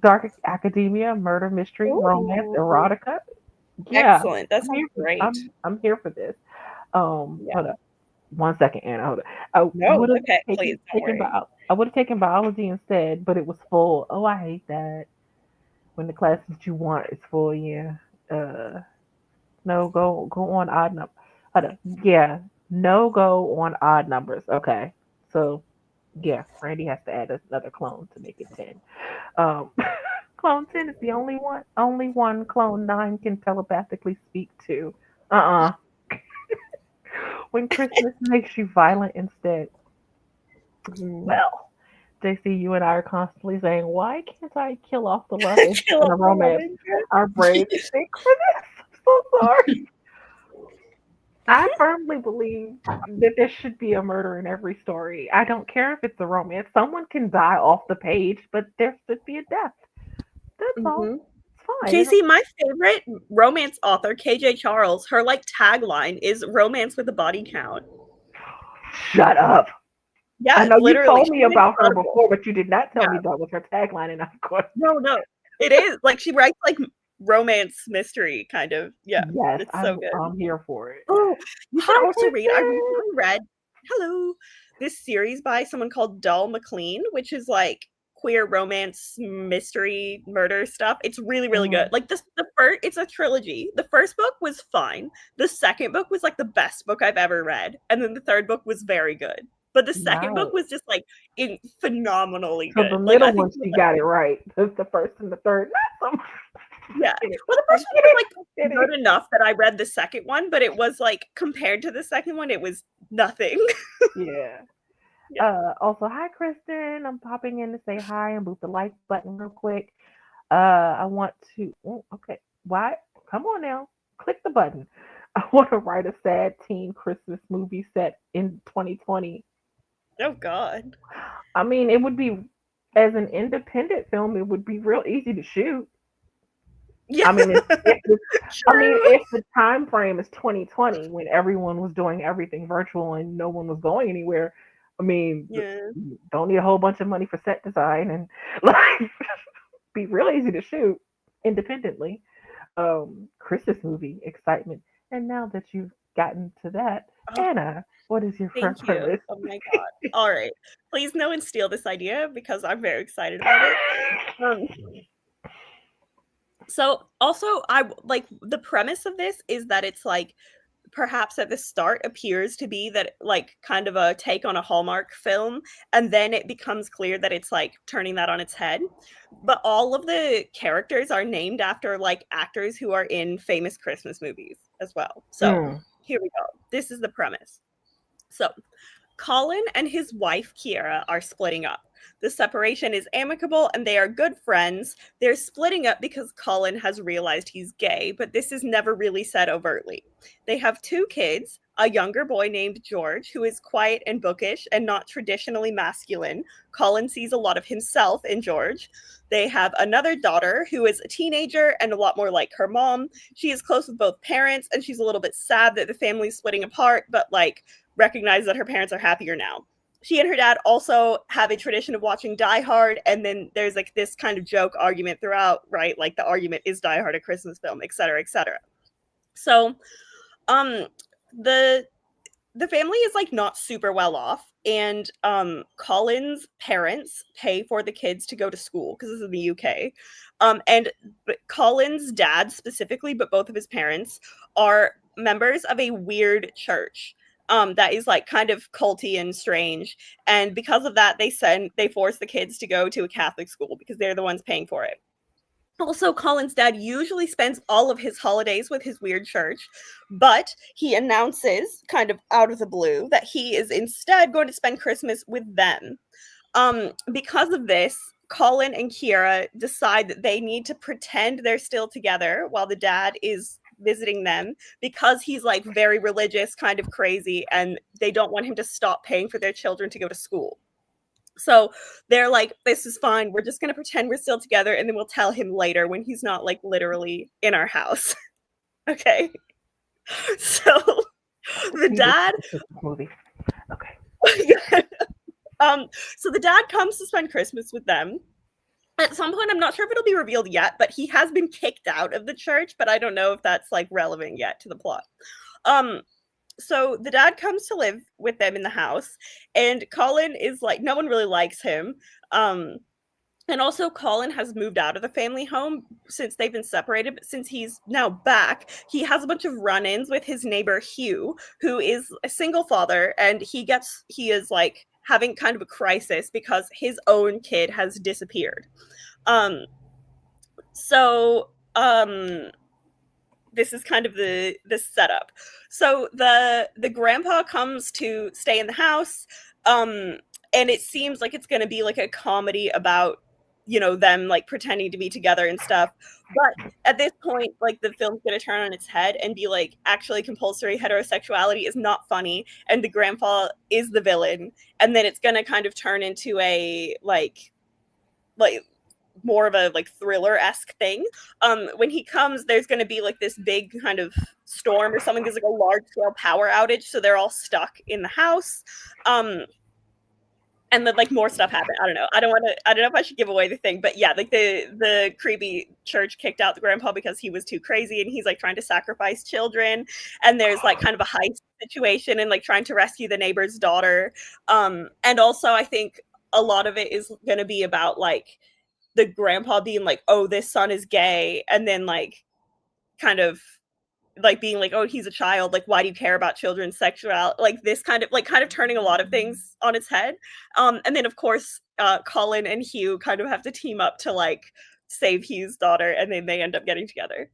Dark academia, murder, mystery, romance, Ooh, erotica. Yeah, excellent. That sounds great. I'm here for this. Yeah. Hold up. 1 second, Anna. Hold up. I No, would have okay, please don't worry. I would have taken biology instead, but it was full. Oh, I hate that. When the class that you want is full, yeah. Uh, no, go on odd number. Hold up. Yeah, no go on odd numbers. Okay, so yeah, Randy has to add another clone to make it 10. Um, clone 10 is the only one clone 9 can telepathically speak to. Uh-uh. When Christmas makes you violent instead. Mhm. Well, JC, you and I are constantly saying, why can't I kill off the love interest Kill in a off the love romance? interest. Our brains think for this. I'm so sorry. I firmly believe that there should be a murder in every story. I don't care if it's a romance. Someone can die off the page, but there should be a death. That's all. Mhm. It's fine. JC, my favorite romance author, KJ Charles, her like tagline is romance with a body count. Shut up. Yeah, I know you literally. told me She's about her incredible. before, but you did not tell Yeah. me that was her tagline, and of course. No, it is like she writes like romance mystery kind of. Yeah, Yes, it's so good. I'm here for it. Oh, you should Hi, also read. I Kristen. recently read. Hello, this series by someone called Doll McLean, which is like queer romance mystery murder stuff. It's really really good. Like the first, it's a trilogy. The first book was fine. The second book was like the best book I've ever read, and then the third book was very good. But the second book was just like phenomenally So good. the Like middle I think one, she got it right. The first and the third, not so much. yeah. Well, the first one was like good enough that I read the second one, but it was like compared to the second one, it was nothing. Yeah. Yeah. Also, hi, Kristen. I'm popping in to say hi and boot the like button real quick. I want to. Oh, okay. Why? Come on now. Click the button. I want to write a sad teen Christmas movie set in 2020. Oh God. I mean, it would be, as an independent film, it would be real easy to shoot. Yeah. I mean, if True. the time frame is 2020 when everyone was doing everything virtual and no one was going anywhere, I mean, Yeah. you don't need a whole bunch of money for set design and like be real easy to shoot independently. Christmas movie excitement. And now that you've gotten to that, Oh, Anna, what is your thank you. premise? Oh my God. All right. Please no one steal this idea because I'm very excited about it. So also I like the premise of this is that it's like perhaps at the start appears to be that like kind of a take on a Hallmark film, and then it becomes clear that it's like turning that on its head. But all of the characters are named after like actors who are in famous Christmas movies as well. So here we go. This is the premise. So Colin and his wife Kiera are splitting up. The separation is amicable and they are good friends. They're splitting up because Colin has realized he's gay, but this is never really said overtly. They have 2 kids, a younger boy named George, who is quiet and bookish and not traditionally masculine. Colin sees a lot of himself in George. They have another daughter who is a teenager and a lot more like her mom. She is close with both parents and she's a little bit sad that the family's splitting apart, but like recognize that her parents are happier now. She and her dad also have a tradition of watching Die Hard, and then there's like this kind of joke argument throughout, right? Like the argument, is Die Hard a Christmas film, et cetera, et cetera. So the family is like not super well off, and Colin's parents pay for the kids to go to school because this is in the UK. And Colin's dad specifically, but both of his parents are members of a weird church that is like kind of culty and strange. And because of that, they force the kids to go to a Catholic school because they're the ones paying for it. Also, Colin's dad usually spends all of his holidays with his weird church, but he announces, kind of out of the blue, that he is instead going to spend Christmas with them. Because of this, Colin and Kiera decide that they need to pretend they're still together while the dad is visiting them because he's like very religious, kind of crazy, and they don't want him to stop paying for their children to go to school. So they're like, this is fine. We're just going to pretend we're still together, and then we'll tell him later when he's not like literally in our house. Okay. So the dad movie. Okay. So the dad comes to spend Christmas with them. At some point, I'm not sure if it'll be revealed yet, but he has been kicked out of the church, but I don't know if that's like relevant yet to the plot. So the dad comes to live with them in the house, and Colin is like, no one really likes him. And also Colin has moved out of the family home since they've been separated, but since he's now back, he has a bunch of run-ins with his neighbor Hugh, who is a single father, and he is like having kind of a crisis because his own kid has disappeared. This is kind of the setup. So the grandpa comes to stay in the house, and it seems like it's going to be like a comedy about, you know, them like pretending to be together and stuff. But at this point, like the film's going to turn on its head and be like, actually compulsory heterosexuality is not funny, and the grandpa is the villain. And then it's going to kind of turn into a like more of a like thriller-esque thing. When he comes, there's going to be like this big kind of storm or something. There's like a large-scale power outage, so they're all stuck in the house. And then like more stuff happened. I don't know. I don't know if I should give away the thing, but yeah, like the creepy church kicked out the grandpa because he was too crazy, and he's like trying to sacrifice children. And there's like kind of a heist situation and like trying to rescue the neighbor's daughter. And also I think a lot of it is going to be about like the grandpa being like, oh, this son is gay, and then like kind of like being like, oh, he's a child, like why do you care about children's sexuality, like this kind of turning a lot of things on its head. And then of course Colin and Hugh kind of have to team up to like save Hugh's daughter, and then they end up getting together.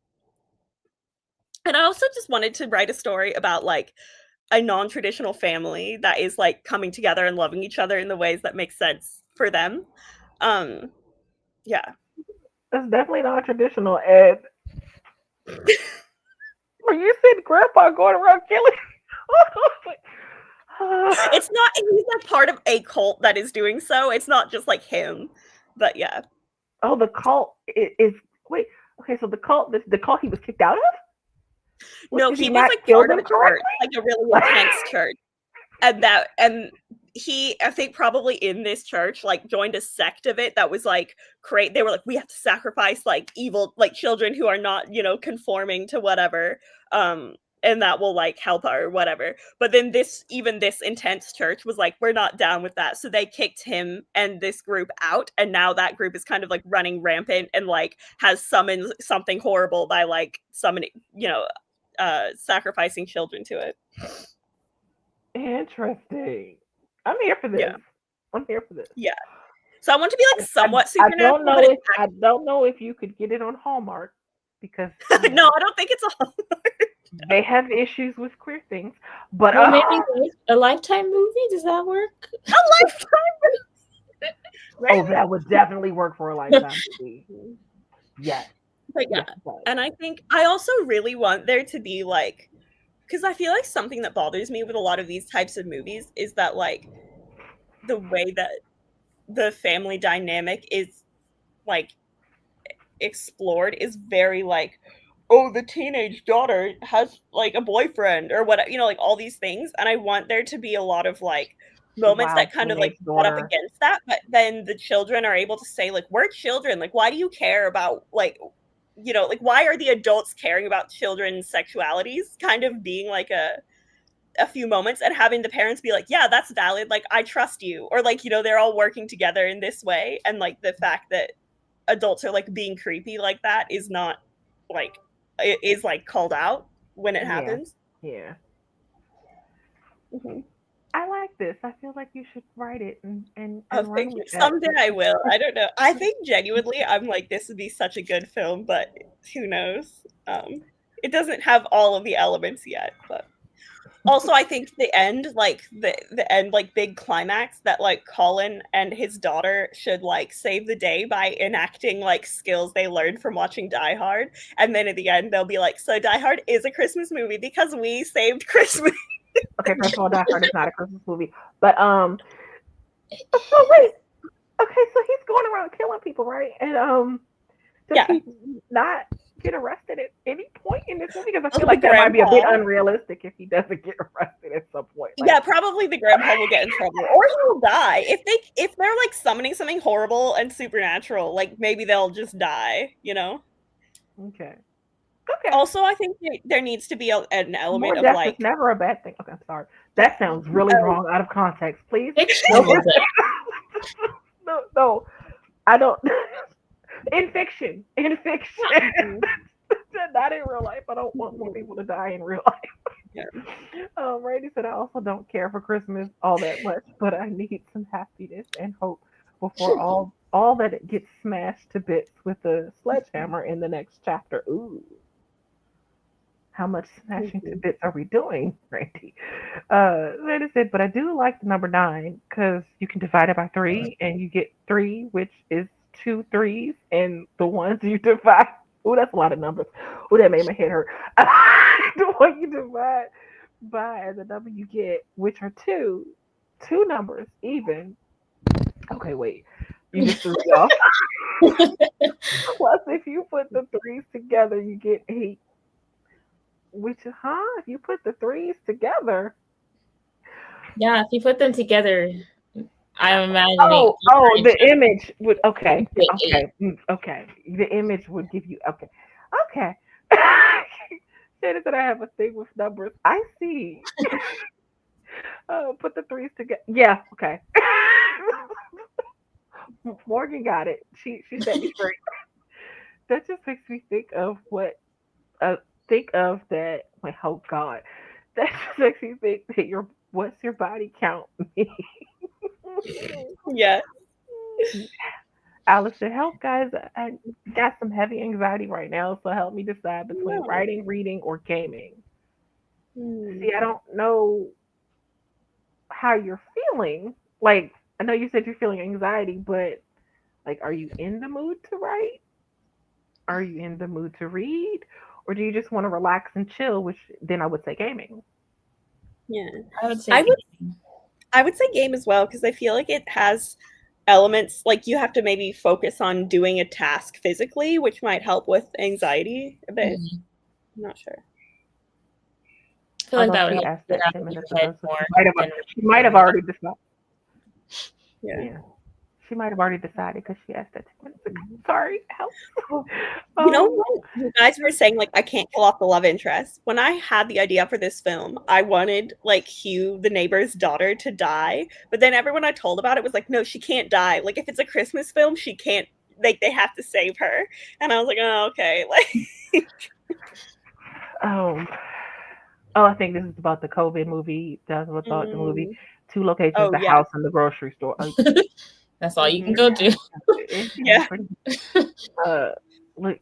And I also just wanted to write a story about like a non-traditional family that is like coming together and loving each other in the ways that make sense for them. Yeah, That's definitely not traditional, Ed. When you said grandpa going around killing, it's not, he's like part of a cult that is doing so. It's not just like him, but yeah. Oh, the cult is wait. Okay, so the cult he was kicked out of? No, Did he was not like kill part of them a church, correctly? like a really intense church, and he, I think probably in this church, like joined a sect of it that was like they were like, we have to sacrifice like evil like children who are not, you know, conforming to whatever, and that will like help her or whatever. But then this intense church was like, we're not down with that, so they kicked him and this group out, and now that group is kind of like running rampant and like has summoned something horrible by like summoning, you know, sacrificing children to it. Interesting. I'm here for this. Yeah. I'm here for this. Yeah. So I want to be like somewhat I supernatural. don't know if you could get it on Hallmark because no, I don't think it's a Hallmark. They have issues with queer things, but Well, maybe a Lifetime movie. Does that work? A Lifetime. Oh, that would definitely work for a Lifetime movie. Yes. But yeah, and I think I also really want there to be like, because I feel like something that bothers me with a lot of these types of movies is that like the way that the family dynamic is like explored is very like, oh, the teenage daughter has like a boyfriend or what, you know, like all these things. And I want there to be a lot of like moments that kind of like butt up against that, but then the children are able to say like, we're children, like why do you care about like, you know, like why are the adults caring about children's sexualities, kind of being like a few moments, and having the parents be like, yeah, that's valid, like I trust you, or like, you know, they're all working together in this way. And like the fact that adults are like being creepy like that is not like, it is like called out when it happens. Yeah. Mm-hmm. I like this. I feel like you should write it and thank you. Someday I will. I don't know. I think genuinely I'm like, this would be such a good film, but who knows? It doesn't have all of the elements yet, but also I think the end, like the end, like big climax that like Colin and his daughter should like save the day by enacting like skills they learned from watching Die Hard, and then at the end they'll be like, so Die Hard is a Christmas movie because we saved Christmas. Okay, first of all, Die Hard is not a Christmas movie, but so wait, okay, so he's going around killing people, right? And does he not get arrested at any point in this movie? Because I feel like that might be a bit unrealistic if he doesn't get arrested at some point. Like, yeah, probably the grandpa will get in trouble, or he will die if they're like summoning something horrible and supernatural. Like maybe they'll just die, you know? Okay. Also, I think there needs to be an element of like, never a bad thing. Okay, I'm sorry. That sounds really wrong out of context. Please. No, I don't. In fiction. Not in real life. I don't want more people to die in real life. Yeah. Randy said, I also don't care for Christmas all that much, but I need some happiness and hope before all that it gets smashed to bits with a sledgehammer in the next chapter. Ooh. How much smashing to bits are we doing, Randy? Randy said, but I do like the number 9 because you can divide it by 3 and you get 3, which is 2 3s, and the ones you divide. Oh, that's a lot of numbers. Oh, that made my head hurt. The one you divide by the number you get, which are 2 numbers even. Okay, wait. You just threw me off. Plus, if you put the threes together, you get 8. Which, if you put the threes together. Yeah, if you put them together, I'm imagining The image would, okay, get 8. okay. The image would give you, okay. Shannon said I have a thing with numbers. I see. Oh, put the threes together. Yeah, okay. Morgan got it. She set me straight. That just makes me think of what uh think of that. Wait, oh God, that just makes me think that what's your body count? Yeah. Alice said, "Help, guys! I got some heavy anxiety right now, so help me decide between No. writing, reading, or gaming." Hmm. See, I don't know how you're feeling. Like, I know you said you're feeling anxiety, but like, are you in the mood to write? Are you in the mood to read? Or do you just want to relax and chill, which then I would say gaming. Yeah. I would say I would gaming. I would say game as well because I feel like it has elements like you have to maybe focus on doing a task physically, which might help with anxiety a bit. Mhm. I'm not sure. I feel like Although that would she help asked get that out 10 of your minutes head ago, so more than she might have reading. already decided. Yeah. Yeah. She might have already decided because she asked that 10 minutes ago. Sorry. Help. Well, you know Um, when you guys were saying like I can't kill off the love interest? When I had the idea for this film, I wanted like Hugh, the neighbor's daughter, to die. But then everyone I told about it was like, no, she can't die. Like if it's a Christmas film, she can't like they have to save her. And I was like, oh, okay. Like um, oh, I think this is about the COVID movie. That's what thought the movie. mm. 2 locations, Oh the yeah. house and the grocery store. That's all you can Hmm. go to. Yeah. Pretty, uh, look,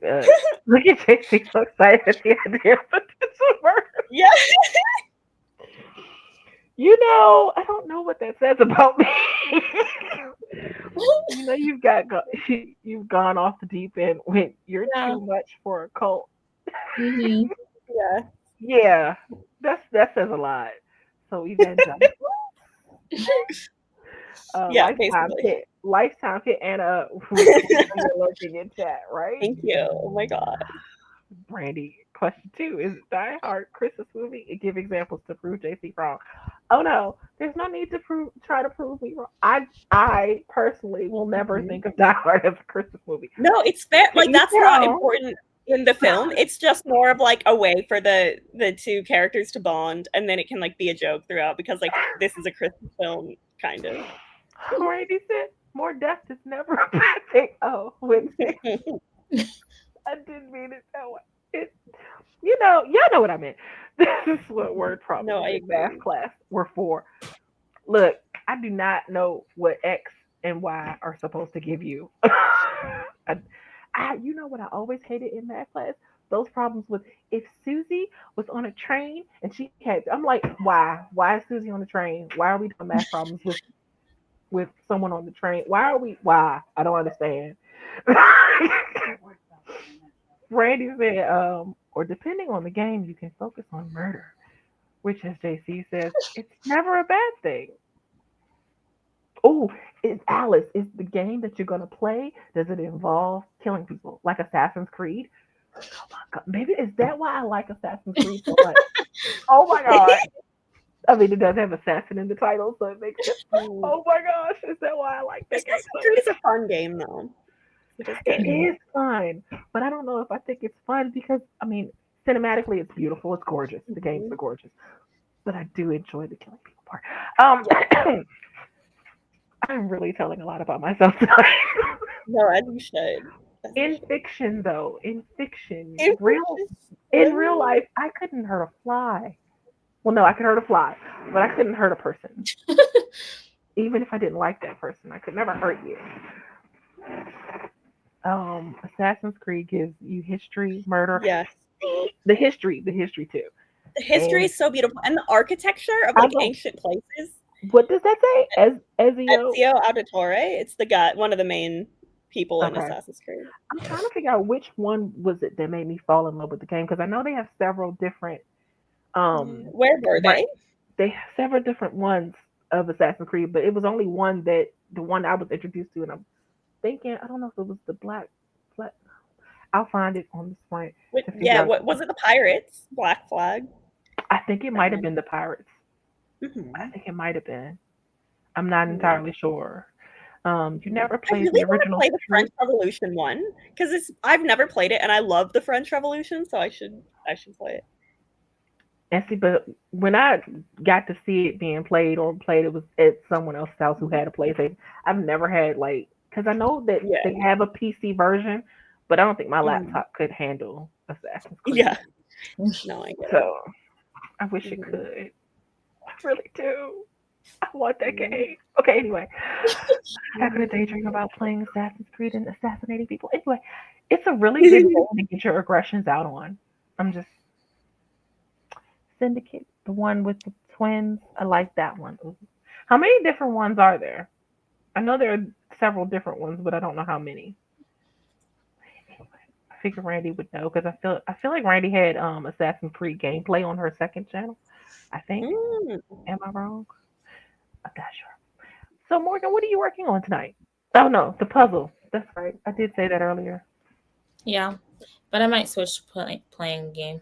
look at JC so excited at the idea of potential murder. Yeah. I don't know what that says about me. You've gone off the deep end when you're Yeah. too much for a cult. Hmm. Yeah. Yeah, that says a lot. So evangelical. Yeah, basically. Lifetime hit Anna. We see you lurking in chat, right? Thank you. Oh my god. Brandy, question 2: Is Die Hard Christmas movie? And give examples to prove JC wrong. Oh no, there's no need to try to prove me wrong. I personally will never Mhm. think of Die Hard as a Christmas movie. No, it's fair. To Like each that's their not own. important in the film. It's just more of like a way for the two characters to bond, and then it can like be a joke throughout because like this is a Christmas film, kind of. Randy said, more death is never a bad thing. Oh, Wednesday. I didn't mean it that way. It, y'all know what I meant. This is what word No, problems I in math agree. class were for. Look, I do not know what X and Y are supposed to give you. You know what I always hated in math class? Those problems with if Susie was on a train and she had, I'm like, why? Why is Susie on the train? Why are we doing math problems with someone on the train? Why are we? Why? I don't understand. Randy said, or depending on the game, you can focus on murder, which, as JC says, it's never a bad thing. Oh, is Alice, is the game that you're going to play, does it involve killing people like Assassin's Creed? Oh my God. Maybe is that why I like Assassin's Creed so much? Oh my God. I mean, it does have assassin in the title, so it makes sense. Mm. Oh my gosh, is that why I like that game Assassin's so Creed much? is a fun game though. It is It good. is fun, but I don't know if I think it's fun because, I mean, cinematically it's beautiful, it's gorgeous. The games Mhm. are gorgeous, but I do enjoy the killing people part. Yeah. I'm really telling a lot about myself tonight. No, as you should. As you In should. fiction, though, in fiction, Infectious. in real life, I couldn't hurt a fly. Well, no, I could hurt a fly, but I couldn't hurt a person. Even if I didn't like that person, I could never hurt you. Assassin's Creed gives you history, murder, Yes. the history too. The history And is so beautiful, and the architecture of I like don't. ancient places. What does that say? Ezio. Ezio Auditore. It's the guy, one of the main people in Okay. Assassin's Creed. I'm trying to figure out which one was it that made me fall in love with the game because I know they have several different Yeah. um Where were right they? they have several different ones of Assassin's Creed, but it was only one that the one I was introduced to, and thinking, I don't know if it was the black. I'll find it on the sprint to figure Yeah, out. what was it? The Pirates Black Flag. I think it might have been the Pirates. I Mhm. think it might have been. I'm not Yeah. entirely sure. You never I played the really want to original play the True? French Revolution one because I've never played it and I love the French Revolution, so I should play it. And see, but when I got to see it being played or played, it was at someone else's house who had a PlayStation. I've never had like, because I know that Yeah. they have a PC version, but I don't think my Mhm. laptop could handle Assassin's Yeah. Creed. No, I get it. So I wish it Mhm. could. I really do. I want that Mhm. game. Okay, anyway. How could a daydream about playing Assassin's Creed and assassinating people? Anyway, it's a really good game to get your aggressions out on. I'm just Syndicate, the one with the twins. I like that one. How many different ones are there? I know there are several different ones, but I don't know how many. I figure Randy would know because I feel like Randy had Assassin's Creed gameplay on her second channel. I think. Mm. Am I wrong? I'm not sure. So Morgan, what are you working on tonight? Oh no, the puzzle. That's right. I did say that earlier. Yeah, but I might switch to playing a game.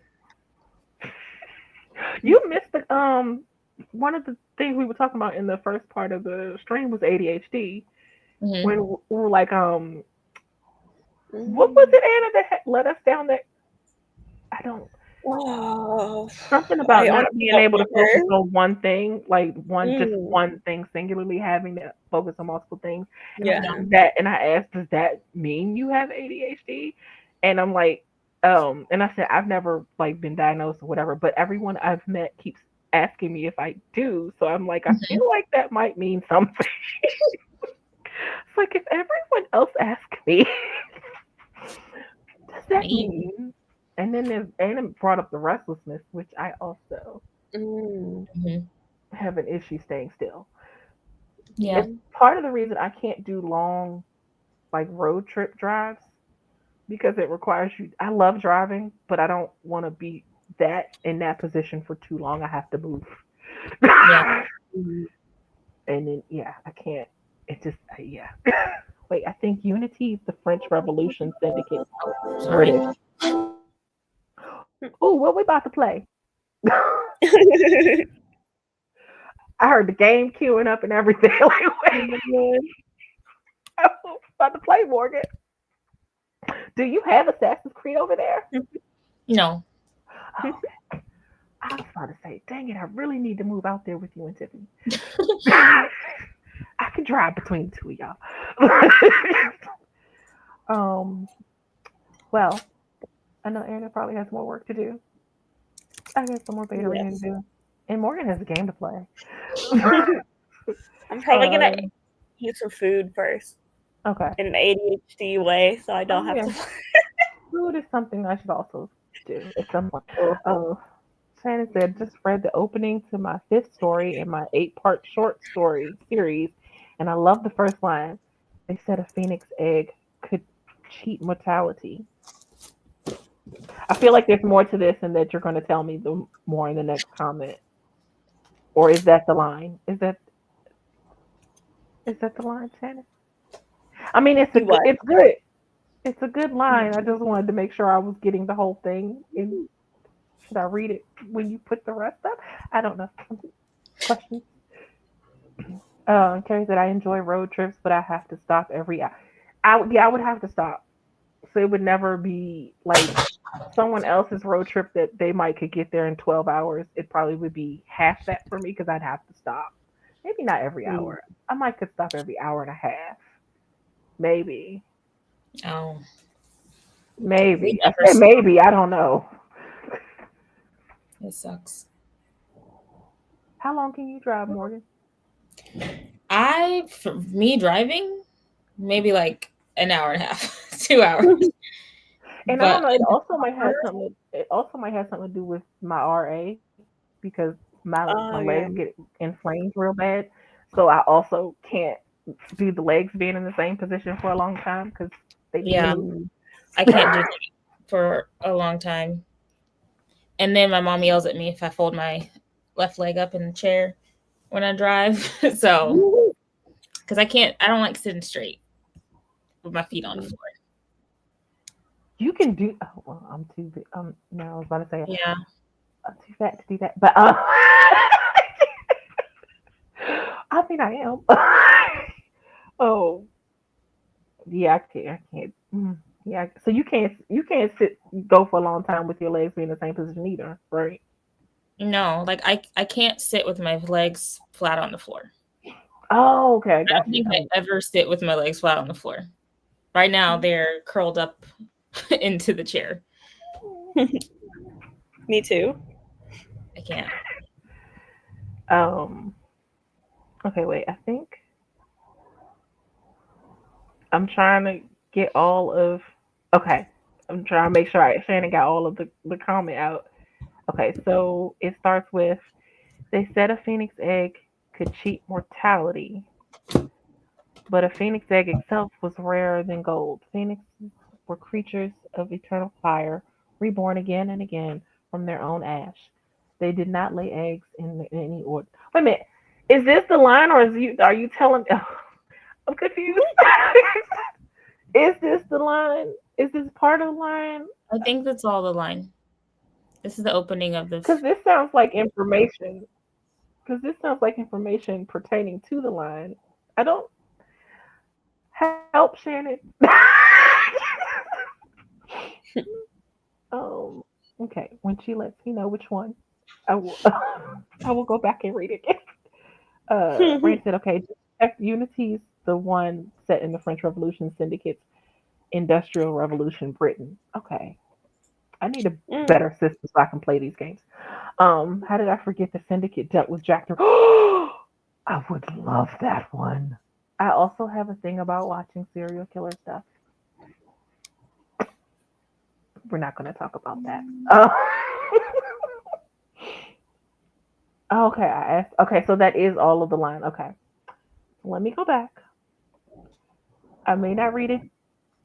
You missed the one of the things we were talking about in the first part of the stream was ADHD. Hmm. When we were like, what was Mm. it, Anna, that led us down that? I don't Oh, something I about not honestly being don't able to focus remember. on one thing, like just Mm. one thing singularly, having to focus on multiple things. And I said, Yeah. and I asked, does that mean you have ADHD? And I'm like, and I said, I've never like been diagnosed or whatever, but everyone I've met keeps asking me if I do. So I'm like, I Hmm. feel like that might mean something. It's like if everyone else asks me, does that Maybe. mean? And then there's Anna brought up the restlessness, which I also Mm. Hmm. have an issue staying still. Yeah. It's part of the reason I can't do long like road trip drives because it requires you. I love driving, but I don't want to be that in that position for too long. I have to move. Yeah. Mm. And then yeah, I can't. It just yeah. Wait, I think Unity is the French Revolution Syndicate. There it Sorry. is. Oh, what we about to play? I heard the game queuing up and everything. Like, Oh wait, my god. I'm about to play Morgan. Do you have Assassin's Creed over there? No. Oh, okay. I was about to say, dang it, I really need to move out there with you and Tiffany. I can drive between the two of y'all. um, well, I know Anna probably has more work to do. I got some more beta reading to Yes. do. And Morgan has a game to play. I'm probably gonna uh, eat some food first okay. in an ADHD way, so I Oh, don't have yeah. to. Food is something I should also do at some point. Oh. Shannon said, just read the opening to my fifth story in my 8-part short story series, and I love the first line. They said a phoenix egg could cheat mortality. I feel like there's more to this and that you're going to tell me the more in the next comment. Or is that the line? Is that the line, Shannon? I mean, Do what? it's good. It's a good line. I just wanted to make sure I was getting the whole thing. And should I read it when you put the rest up? I don't know. Questions? Carrie said, I enjoy road trips, but I have to stop every hour. I would have to stop. So it would never be like someone else's road trip that they might could get there in 12 hours. It probably would be half that for me because I'd have to stop. Maybe not every Mm. hour. I might could stop every hour and a half. Maybe. Oh, we Maybe. I never. said maybe. I don't know. It sucks. How long can you drive, Morgan? For me driving, maybe like an hour and a half, 2 hours. And I don't But know. in the car, It also might have something to do with my RA because my Oh yeah. legs get inflamed real bad. So I also can't do the legs being in the same position for a long time because they need to yeah, move. Mm. I can't do that for a long time. And then my mom yells at me if I fold my left leg up in the chair when I drive. So, because I don't like sitting straight. with my feet on the floor. You can do. Oh, well, I'm too big. No, I was about to say Yeah. I'm too fat to do that, but I mean I am. Oh, yeah, I can't. I can't. Yeah, so you can't sit go for a long time with your legs being in the same position either, right? No, like I can't sit with my legs flat on the floor. Oh, okay, I I got don't you. think I ever sit with my legs flat on the floor. Right now they're curled up into the chair. Me too. I can't. Um. Okay, wait. I think I'm trying to get all of. Okay, I'm trying to make sure Shannon got all of the comment out. Okay, so it starts with they said a phoenix egg could cheat mortality, but a phoenix egg itself was rarer than gold. Phoenixes were creatures of eternal fire, reborn again and again from their own ash. They did not lay eggs in any order. Wait a minute, is this the line, or are you telling? I'm confused. Is this the line? Is this part of the line? I think that's all the line. This is the opening of the. Because this sounds like information. Because this sounds like information pertaining to the line. I don't help Shannon. um. Okay. When she lets me know which one, I will. I will go back and read it again. Rand said, "Okay, Unity's the one set in the French Revolution syndicate's Industrial Revolution Britain. Okay, I need a Mm. better system so I can play these games. How did I forget the Syndicate dealt with Jack the I would love that one. I also have a thing about watching serial killer stuff. We're not going to talk about that. Okay, I asked. Okay, so that is all of the line. Okay, let me go back. I may not read it.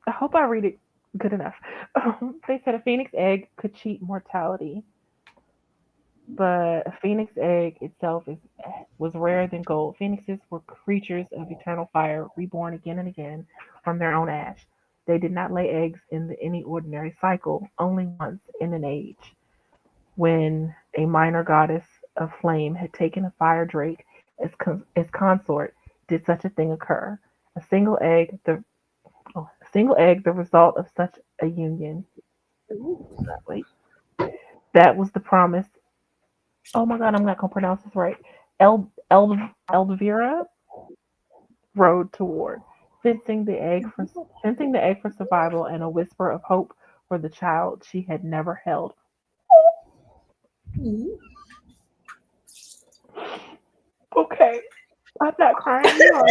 I hope I read it good enough. They said a phoenix egg could cheat mortality, but a phoenix egg itself was rarer than gold. Phoenixes were creatures of eternal fire, reborn again and again from their own ash. They did not lay eggs in any ordinary cycle, only once in an age, when a minor goddess of flame had taken a fire drake as consort, did such a thing occur. A single egg, the result of such a union. Wait, that was the promise. Oh my God, I'm not gonna pronounce this right. Elvira rode toward, fencing the egg for survival and a whisper of hope for the child she had never held. Okay, I'm not crying. You are.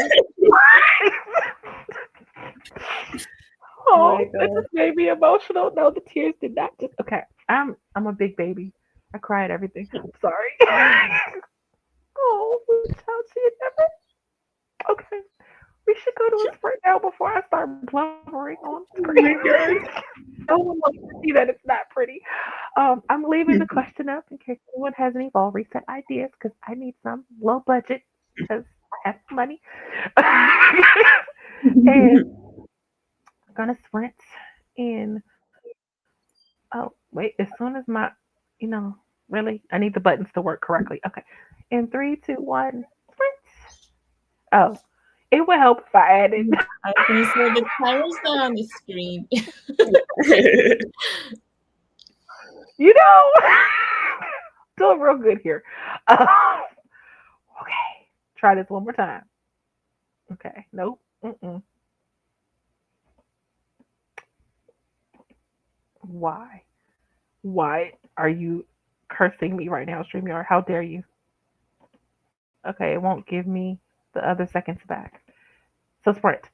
Oh my Oh, this god. just made me emotional. No, the tears did not just. Okay, I'm a big baby. I cry at everything. I'm sorry. Oh, the child she had never. Okay, we should go to a sprint now before I start blubbering on Oh screen. my god. No one wants to see that it's not pretty. I'm leaving the question up in case anyone has any ball reset ideas because I need some low budget because I have money. And I'm gonna sprint in. Oh wait, as soon as you know, really, I need the buttons to work correctly. Okay, in three, two, one, sprint. Oh, it would help if I added. I was gonna say the timer's not on the screen. You know, doing real good here. Okay, try this one more time. Okay, nope. Mm-mm. Why? Why are you cursing me right now, StreamYard? How dare you? Okay, it won't give me the other seconds back. So sprint.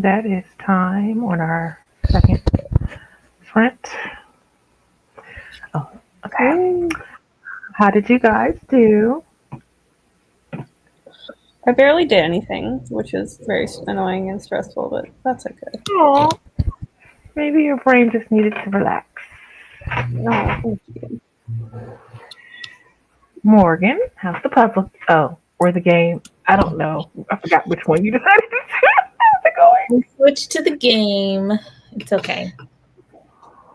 that is time on our second sprint. Oh, okay. How did you guys do? I barely did anything, which is very annoying and stressful, but that's okay. Oh, maybe your brain just needed to relax. No, thank you. Morgan, how's the puzzle? Oh, or the game? I don't know. I forgot which one you decided to do. How's it going? We switched to the game. It's okay.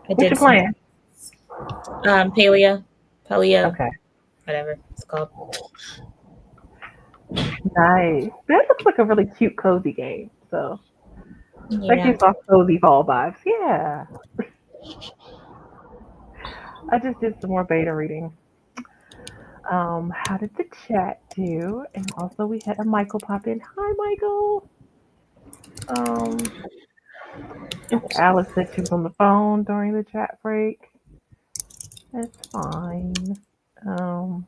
What's your plan? Palea, Okay. whatever it's called. Nice. That looks like a really cute, cozy game. So, that Yeah. gives off cozy fall vibes. Yeah. I just did some more beta reading. How did the chat do? And also, we had a Michael pop in. Hi, Michael. Um, Alice said she was on the phone during the chat break. That's fine. Um,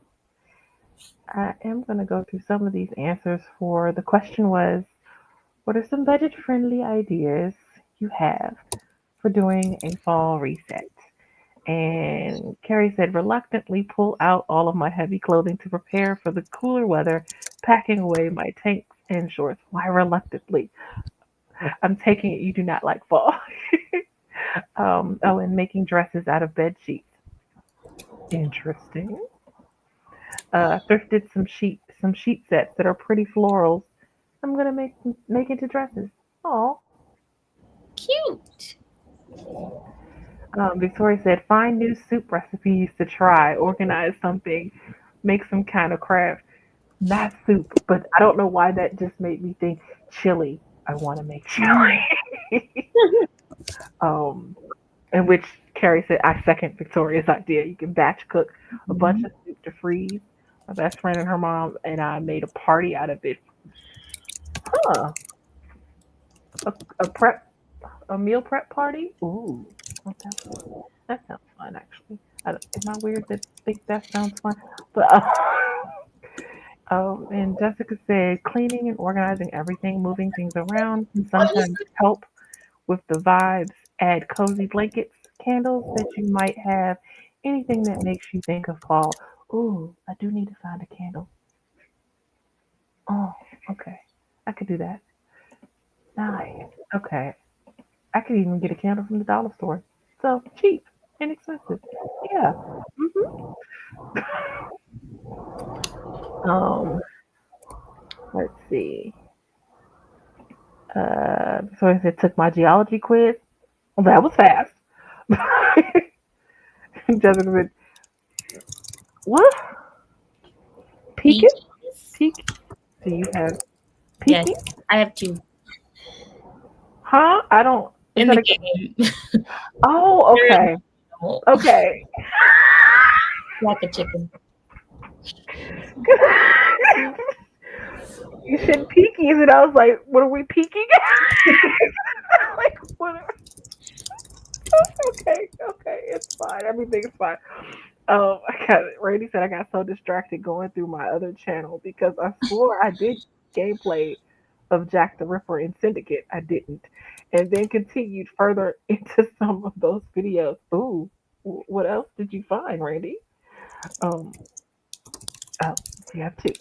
I am going to go through some of these answers for the question was, what are some budget friendly ideas you have for doing a fall reset? And Carrie said, reluctantly pull out all of my heavy clothing to prepare for the cooler weather, packing away my tanks and shorts. Why reluctantly? I'm taking it you do not like fall. And making dresses out of bed sheets. Interesting. Thrifted some sheet sets that are pretty florals. I'm gonna make into dresses. Oh, Cute. Victoria said, find new soup recipes to try, organize something, make some kind of craft. Not soup, but I don't know why that just made me think chili. I want to make chili. um, in which Carrie said, I second Victoria's idea. You can batch cook a bunch of soup to freeze. My best friend and her mom and I made a party out of it. Huh? A prep, a meal prep party? Ooh, that sounds fun. Actually, am I weird to think that sounds fun? But and Jessica said, cleaning and organizing everything, moving things around, can sometimes help with the vibes. Add cozy blankets, candles that you might have, anything that makes you think of fall. Ooh, I do need to find a candle. Oh, okay. I could do that. Nice. Okay. I could even get a candle from the dollar store. So cheap, inexpensive. Yeah. hmm Um, let's see. So I said took my geology quiz. Well, that was fast. Jessica said, what? Peeking? Peaches. Peek? Do you have Yes, peeking? I have two Huh? I don't. Is in that the a? game. Oh, They're okay. animal, Okay. like a chicken. You said peekies, and I was like, what are we peeking at? Like, what? Okay, okay, it's fine. Everything's fine. Randy said I got so distracted going through my other channel because I swore I did gameplay of Jack the Ripper in Syndicate. I didn't, and then continued further into some of those videos. Ooh, what else did you find, Randy? Um, oh, you have two.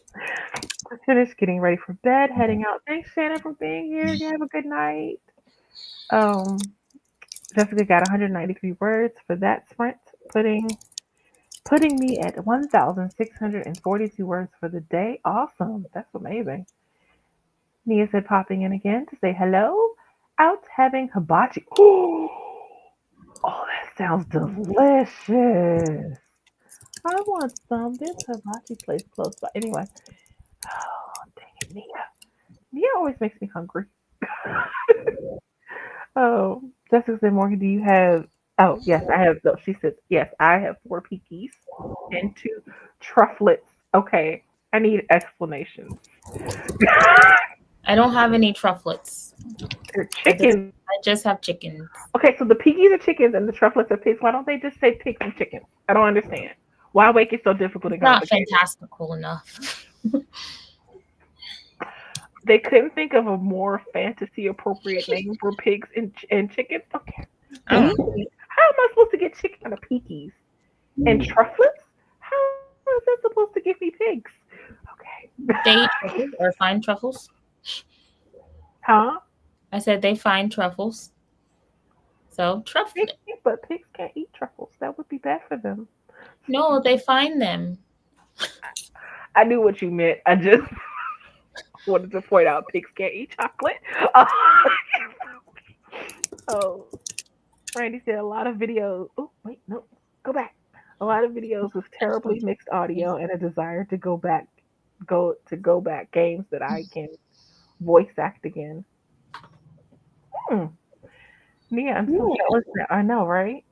We're finished getting ready for bed, heading out. Thanks, Shannon, for being here. You have a good night. Um, Jessica got 193 words for that sprint, putting me at 1,642 words for the day. Awesome. That's amazing. Nia said, popping in again to say hello. Out having hibachi. Oh, that sounds delicious. I want some. This hibachi place close by. Anyway, oh, dang it, Nia. Nia always makes me hungry. Oh, Jessica said, Morgan, do you have? Oh, yes, I have. No, she said, yes, I have four peakies and two trufflets. Okay, I need explanations. I don't have any trufflets. They're chickens. I just have chickens. Okay, so the peakies are chickens and the trufflets are pigs. Why don't they just say pigs and chickens? I don't understand. Why make it so difficult and Not complicated? fantastical enough. They couldn't think of a more fantasy appropriate name for pigs and chickens. Okay. I don't know. How am I supposed to get chicken out of peakies and trufflets? How is that supposed to give me pigs? Okay. They eat truffles or find truffles. Huh? I said they find truffles. So truffle. Pigs, but pigs can't eat truffles. That would be bad for them. No, they find them. I knew what you meant. I just wanted to point out pigs can't eat chocolate. Oh, Randy said a lot of videos. Oh, wait, no, go back. A lot of videos with terribly mixed audio and a desire to go back games that I can voice act again. Hmm. Yeah, I'm so jealous now. I know, right?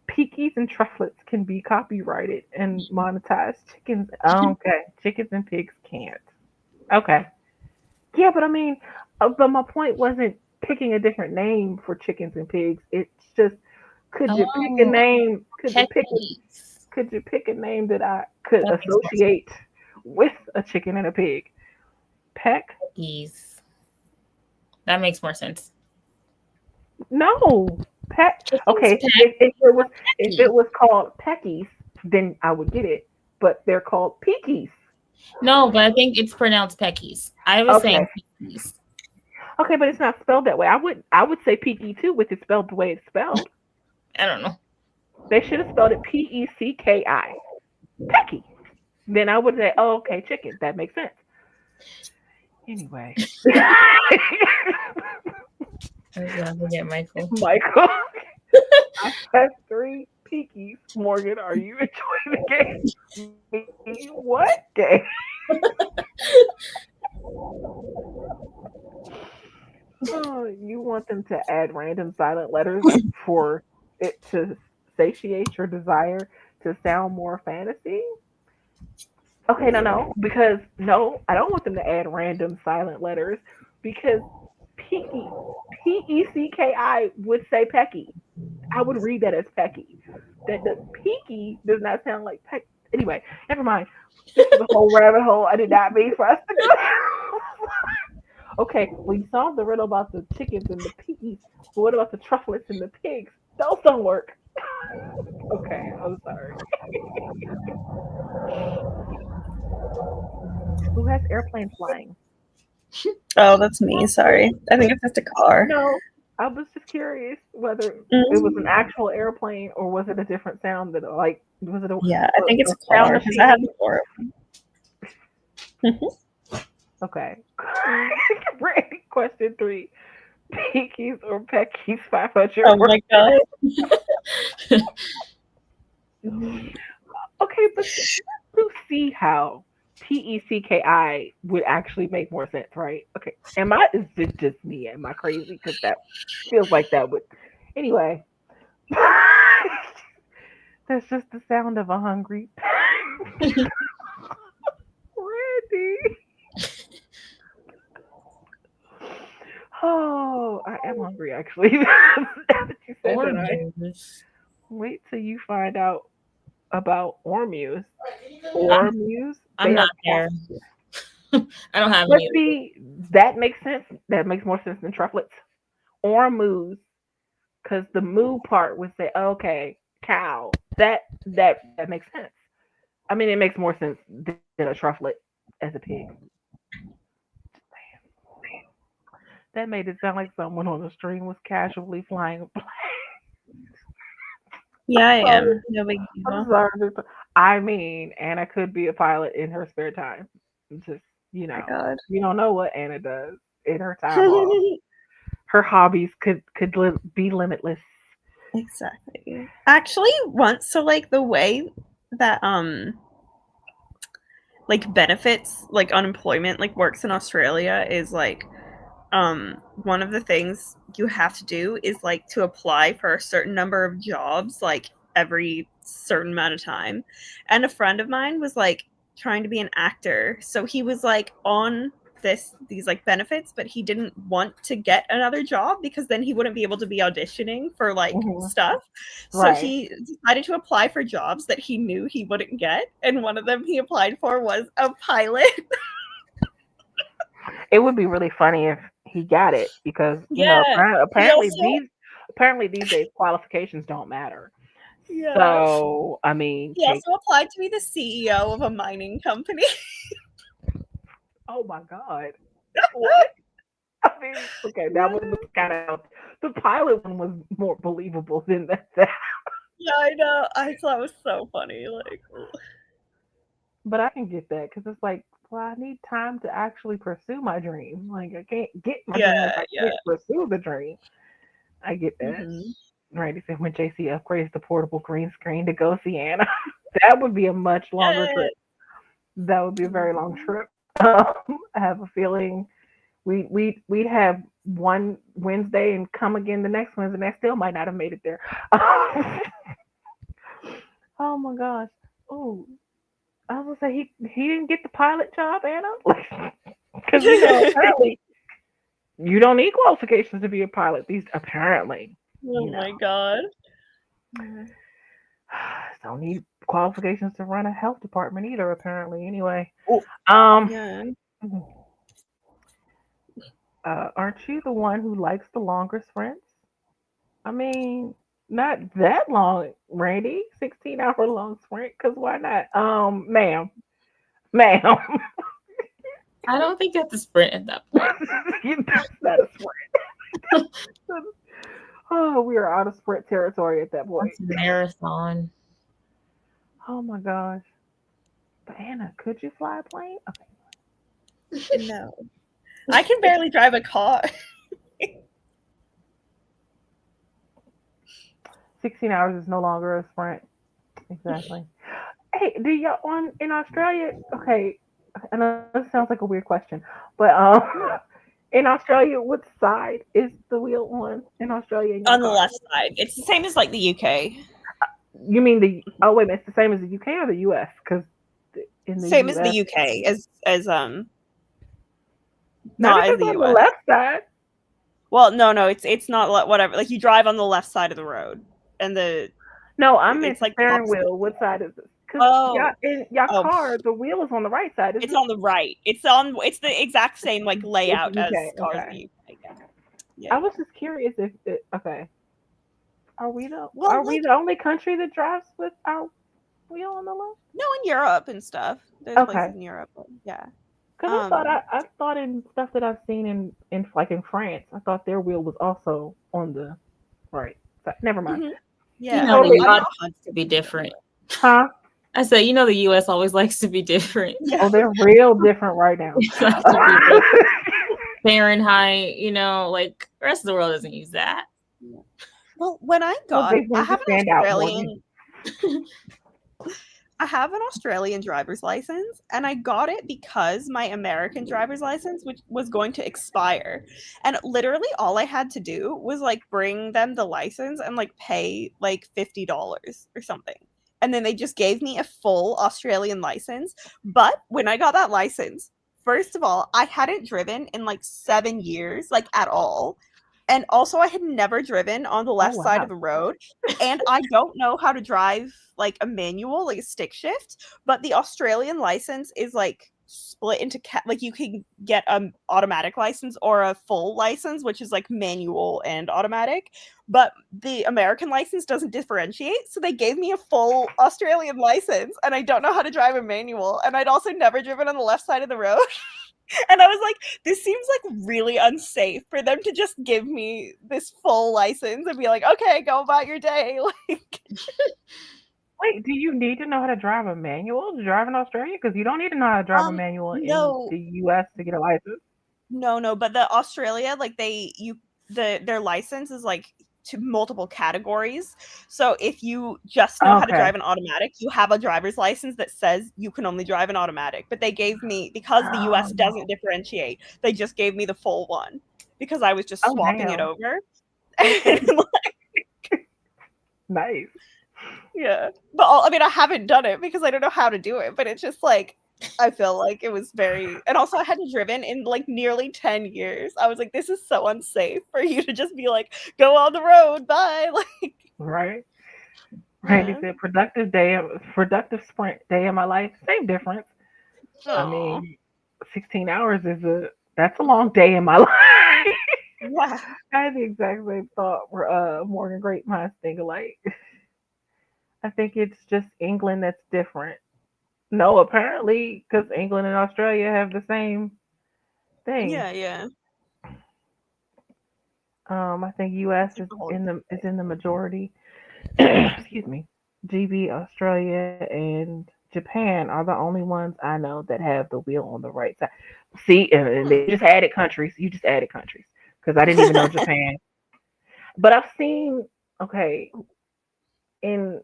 Peakies and trufflets can be copyrighted and monetized. Chickens, okay. Chickens and pigs can't. Okay. Yeah, but I mean, but my point wasn't picking a different name for chickens and pigs. It's just, could you pick a Oh, name? peckies. Could you pick a name that I could That makes more sense. associate with a chicken and a pig? Peck? Peckies. That makes more sense. No. Peck. Chickens Okay, peck. if it was called Peckies, then I would get it. But they're called Peakies. No, but I think it's pronounced peckies. I was saying Okay. peckies. Okay, but it's not spelled that way. I would say Peaky too with it spelled the way it's spelled. I don't know. They should have spelled it Pecki. Pecky. Then I would say, oh, okay, chicken. That makes sense. Anyway. I was going to get Michael. Michael. I have 3 Peakies. Morgan, are you enjoying the game? What game? Oh, you want them to add random silent letters for it to satiate your desire to sound more fantasy? Okay, because no, I don't want them to add random silent letters because Pecky, Pecki would say Pecky. I would read that as Pecky. That the Peaky does not sound like Peck. Anyway, never mind. This is a whole rabbit hole I did not mean for us to go. Okay, we solved the riddle about the chickens and the peas. But what about the trufflets and the pigs? Those don't work. Okay, I'm sorry. Who has airplanes flying? Oh, that's me. Sorry. I think it's just a car. No, I was just curious whether it was an actual airplane or was it a different sound that was it a Yeah, I think it's a sound car of because I have the door. Okay. Question 3. Peakies or Peckies 500 Oh my god. Okay, but you see how Pecki would actually make more sense, right? Okay. Is this just me? Am I crazy? Because that feels like that would. Anyway. That's just the sound of a hungry Randy. Oh, I am hungry actually. Now that you said Or that, news. wait till you find out about Ormuse. Ormuse, I'm they are not there. I don't have Let's any. see, that makes sense. That makes more sense than trufflets. Ormuse, because the moo part would say, okay, cow. That makes sense. I mean, it makes more sense than a trufflet as a pig. That made it sound like someone on the stream was casually flying a plane. Yeah, I am. Sorry. No big I'm deal. sorry. I mean, Anna could be a pilot in her spare time. Just, Oh my god. you don't know what Anna does in her time off. Her hobbies could be limitless. Exactly. Actually, once so like the way that like benefits like unemployment like works in Australia is like one of the things you have to do is like to apply for a certain number of jobs like every certain amount of time. And a friend of mine was like trying to be an actor, so he was like on these like benefits, but he didn't want to get another job because then he wouldn't be able to be auditioning for like stuff. So Right. he decided to apply for jobs that he knew he wouldn't get, and one of them he applied for was a pilot. It would be really funny if he got it because Yeah. He apparently also these days qualifications don't matter. yeah. So I mean, He also applied to be the CEO of a mining company. oh my god, what? I mean, okay, that one was kind of the pilot one was more believable than that. Yeah, I know. I thought it was so funny. Like, But I can get that because it's like, well, I need time to actually pursue my dream. Like I can't get my dream if yeah, I yeah. can't pursue the dream. I get that. Hmm. Randy said when JC upgrades the portable green screen to go see Anna, that would be a much longer Yeah. trip. That would be a very long Mhm. trip. I have a feeling we'd have one Wednesday and come again the next Wednesday, and that still might not have made it there. Oh my gosh. Oh, I was gonna say he didn't get the pilot job, Anna, because apparently you don't need qualifications to be a pilot. These apparently, Oh you know, my god. Yeah. don't need qualifications to run a health department either. Apparently, anyway. Oh, Um, yeah. aren't you the one who likes the longer sprints? I mean, not that long, Randy. 16-hour long sprint. Cause why not? Ma'am, I don't think you have to sprint at that point. that's not a sprint. Oh, we are out of sprint territory at that point. It's a marathon. Oh my gosh. But Anna, could you fly a plane? Okay. No. I can barely drive a car. 16 hours is no longer a sprint. Exactly. Hey, do y'all on in Australia? Okay, I know this sounds like a weird question, but in Australia, what side is the wheel on in Australia in your On the car? left side. It's the same as like the UK. You mean the? Oh wait, a minute, it's the same as the UK or the US? Because in the Same as the US, UK not if not as it's the on the US. left side. Well, no, it's not whatever. Like you drive on the left side of the road, and No, I meant it's the like the steering opposite. wheel. What side is it? Because Oh, in your oh, car, the wheel is on the right side, isn't it's it? on the right. It's the exact same like It's the layout as UK. cars in Okay. the UK. Yeah, I yeah. was just curious if okay. Well, Are we like the only country that drives with our wheel on the left? no, in Europe and stuff. There's places Okay. in Europe. But yeah. Because Um. I thought in stuff that I've seen in like in France, I thought their wheel was also on the right side. Never mind. Mhm. You Yeah. know the Totally I'm odd. not US wants to be different. Huh? I said, you know the US always likes to be different. Yeah. Oh, they're real different right now. They like to be like Fahrenheit, like the rest of the world doesn't use that. Well, when Well, they want to stand out more. I have an Australian driver's license, and I got it because my American driver's license, which was going to expire, and literally all I had to do was like bring them the license and like pay like $50 or something. And then they just gave me a full Australian license. But when I got that license, first of all, I hadn't driven in like 7 years, like at all. And also, I had never driven on the Oh left side of wow. the road. And I don't know how to drive like a manual, like a stick shift. But the Australian license is like split into like you can get an automatic license or a full license, which is like manual and automatic. But the American license doesn't differentiate. So they gave me a full Australian license, and I don't know how to drive a manual. And I'd also never driven on the left side of the road. And I was like, this seems like really unsafe for them to just give me this full license and be like, okay, go about your day. Like, Wait, do you need to know how to drive a manual to drive in Australia? Because you don't need to know how to drive a manual in no, the US to get a license. no, but the Australia, like their license is like to multiple categories. So if you just know how to Okay. drive an automatic, you have a driver's license that says you can only drive an automatic. But they gave me, because the US Oh, doesn't differentiate, they just gave me the full one because I was just oh swapping it damn. over. Okay. Nice. Yeah. But I mean, I haven't done it because I don't know how to do it, but it's just like, I feel like it was very, and also I hadn't driven in like nearly 10 years. I was like, this is so unsafe for you to just be like, go on the road, bye. Like, Right. Randy yeah. said productive sprint day of my life. Same difference. I Aw. mean, 16 hours is That's a long day in my life. Yeah. I had the exact same thought where Morgan Great minds think alike. I think it's just England that's different. No, apparently, because England and Australia have the same thing. Yeah, yeah. I think U.S. Super hard. is in the majority. Excuse me. GB, Australia, and Japan are the only ones I know that have the wheel on the right side. See, and Hmm. they just added countries. You just added countries because I didn't even know Japan. But I've seen, okay, in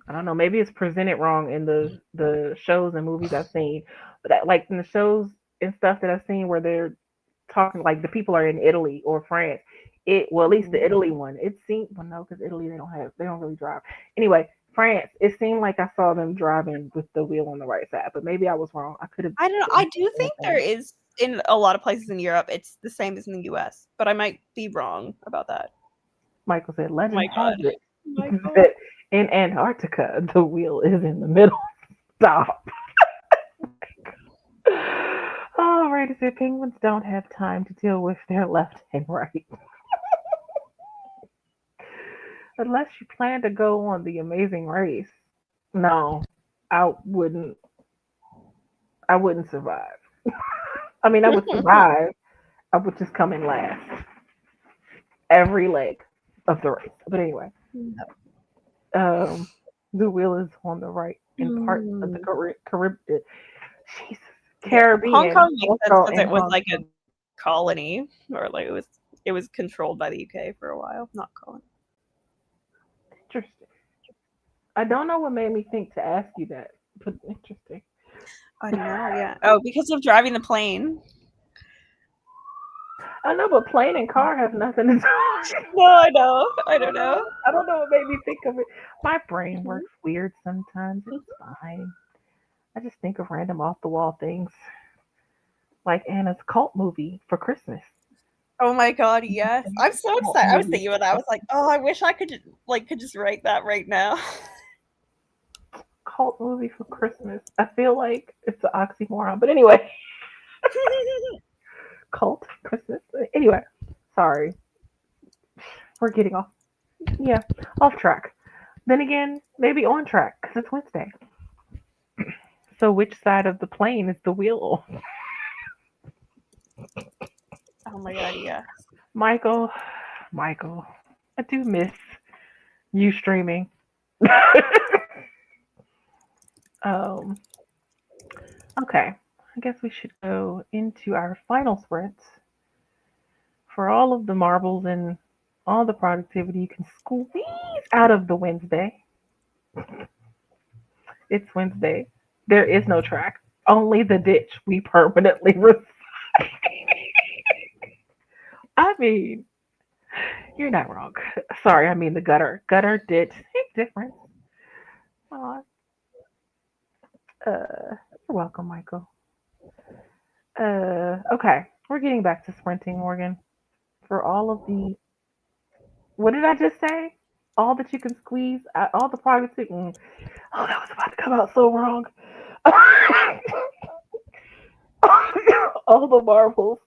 I don't know, maybe it's presented wrong in the shows and movies I've seen, but like in the shows and stuff that I've seen where they're talking like the people are in Italy or France. It well at least the Mhm. Italy one. It seemed well no because Italy they don't really drive. Anyway, France. It seemed like I saw them driving with the wheel on the right side, but maybe I was wrong. I could have. I don't know. I do think there is in a lot of places in Europe, it's the same as in the US, but I might be wrong about that. Michael said, Oh my legend god. has it Oh my god. that in Antarctica the wheel is in the middle. Stop. Oh, right. It said penguins don't have time to deal with their left and right. Unless you plan to go on the amazing race. No, I wouldn't I wouldn't survive. I mean I would survive. I would just come in last every leg of the race. But anyway, um the wheel is on the right in parts of the Hmm. Jesus, Yeah. Hong Caribbean, Kong makes sense also because in it was Hong like a Kong. colony, or like it was controlled by the UK for a while, not colony. Interesting. I don't know what made me think to ask you that, but interesting. I don't know, yeah. Oh, because of driving the plane. I know, but plane and car have nothing to do. No, I know. I I don't don't know. know. I don't know what made me think of it. My brain Mhm. works weird sometimes. It's fine. I just think of random off the wall things, like Anna's cult movie for Christmas. Oh my god, yes. I'm so Cult excited. I was movie. thinking about that. I was like, oh, I wish I could just write that right now. Cult movie for Christmas. I feel like it's an oxymoron, but anyway, cult Christmas. Anyway, sorry, we're getting off. Yeah, off track. Then again, maybe on track because it's Wednesday. So which side of the plane is the wheel? Oh my god, yeah. Michael, Michael, I do miss you streaming. um, okay, I guess we should go into our final sprints for all of the marbles and all the productivity you can squeeze out of the Wednesday. It's Wednesday. There is no track, only the ditch we permanently. I mean, you're not wrong. Sorry, I mean the gutter. Gutter ditch. Same difference. Aw, you're welcome, Michael. Okay, we're getting back to sprinting, Morgan. For all of the, what did I just say? All that you can squeeze, all the privacy. Oh, that was about to come out so wrong. All the marbles.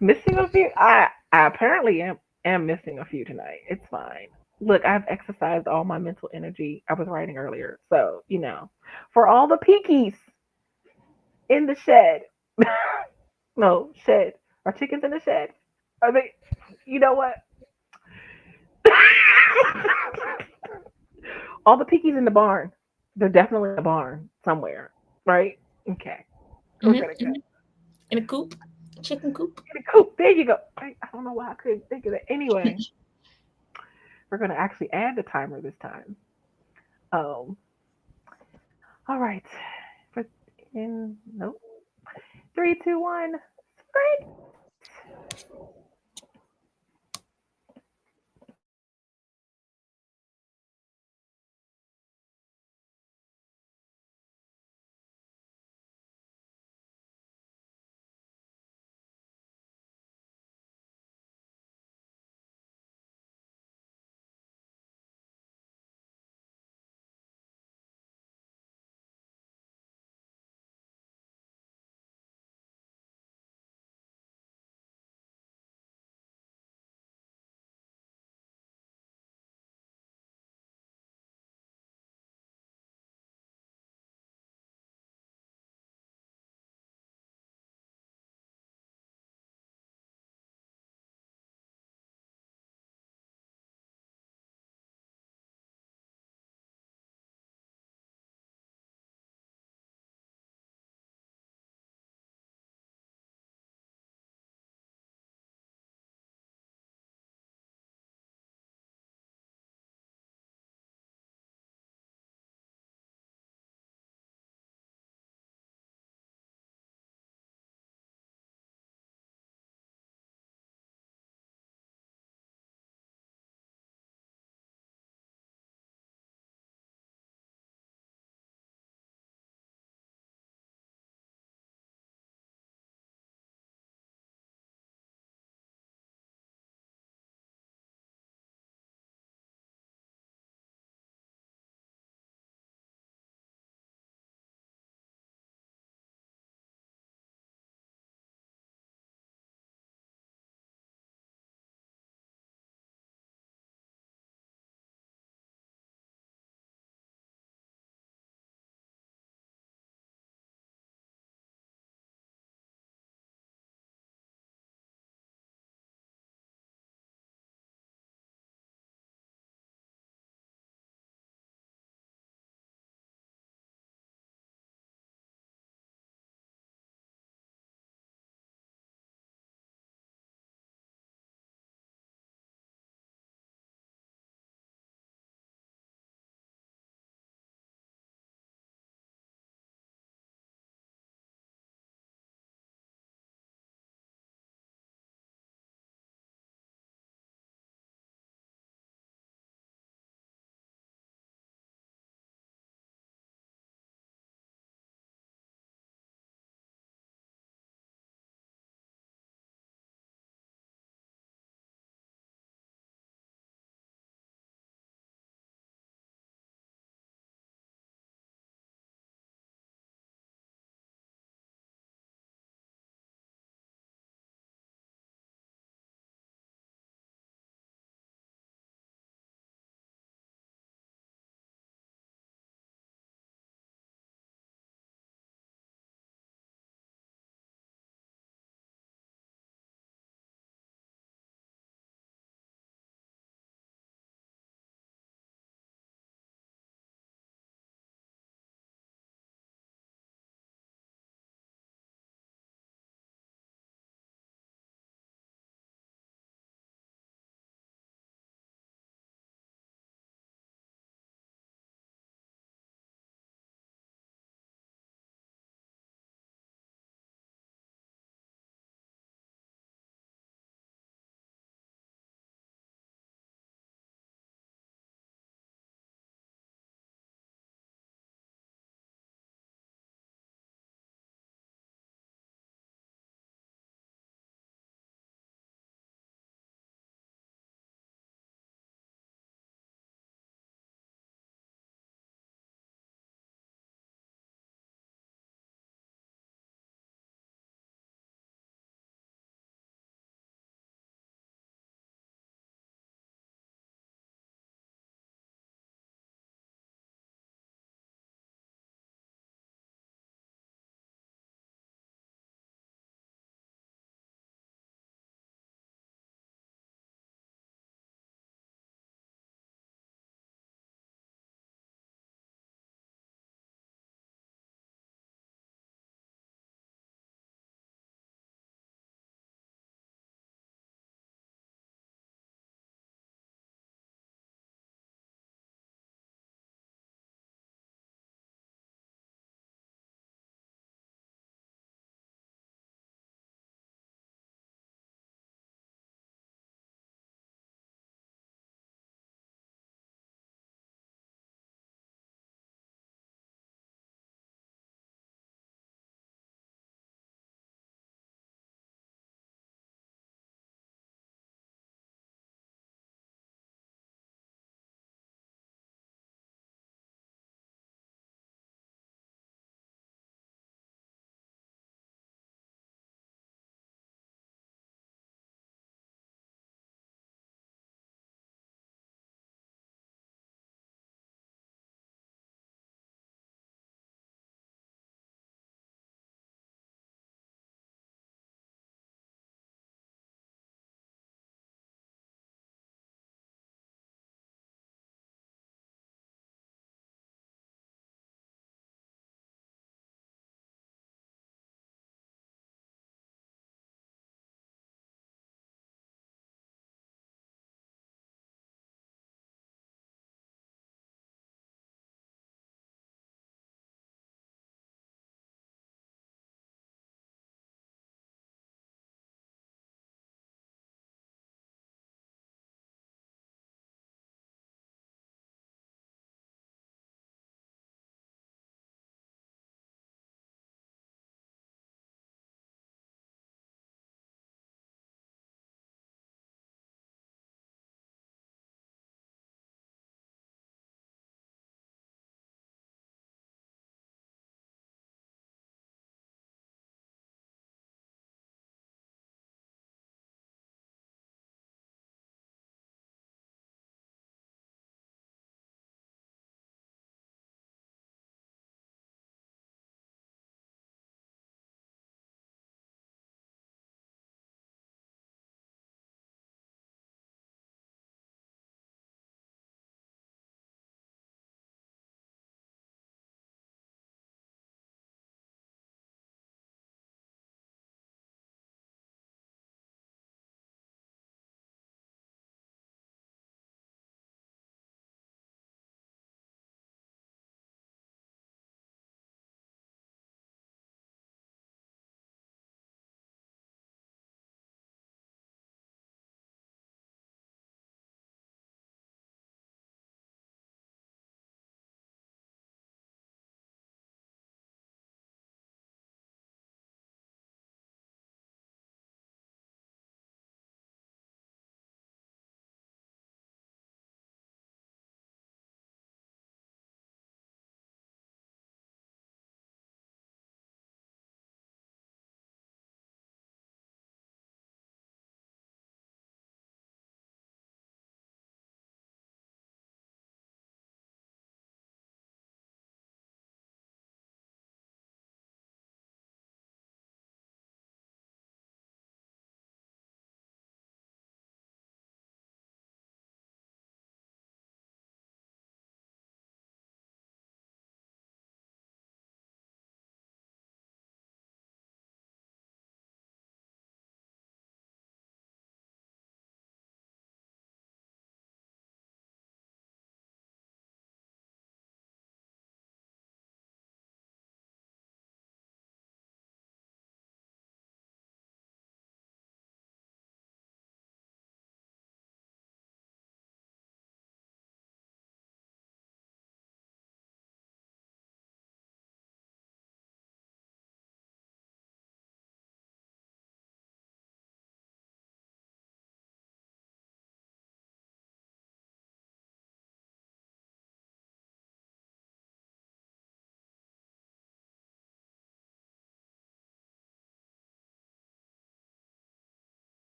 Missing a few. I apparently am missing a few tonight. It's fine. Look, I've exercised all my mental energy I was writing earlier. So, for all the peakies in the shed. No, shed. Are chickens in the shed? Are they? You know what? All the pickies in the barn. They're definitely in the barn somewhere, right? Okay, we're Hmm. gonna go In a coop, chicken coop. in a coop. There you go. I don't know why I couldn't think of that. Anyway, we're gonna actually add the timer this time. Um, all right. For in nope. 3, 2, 1. Sprint.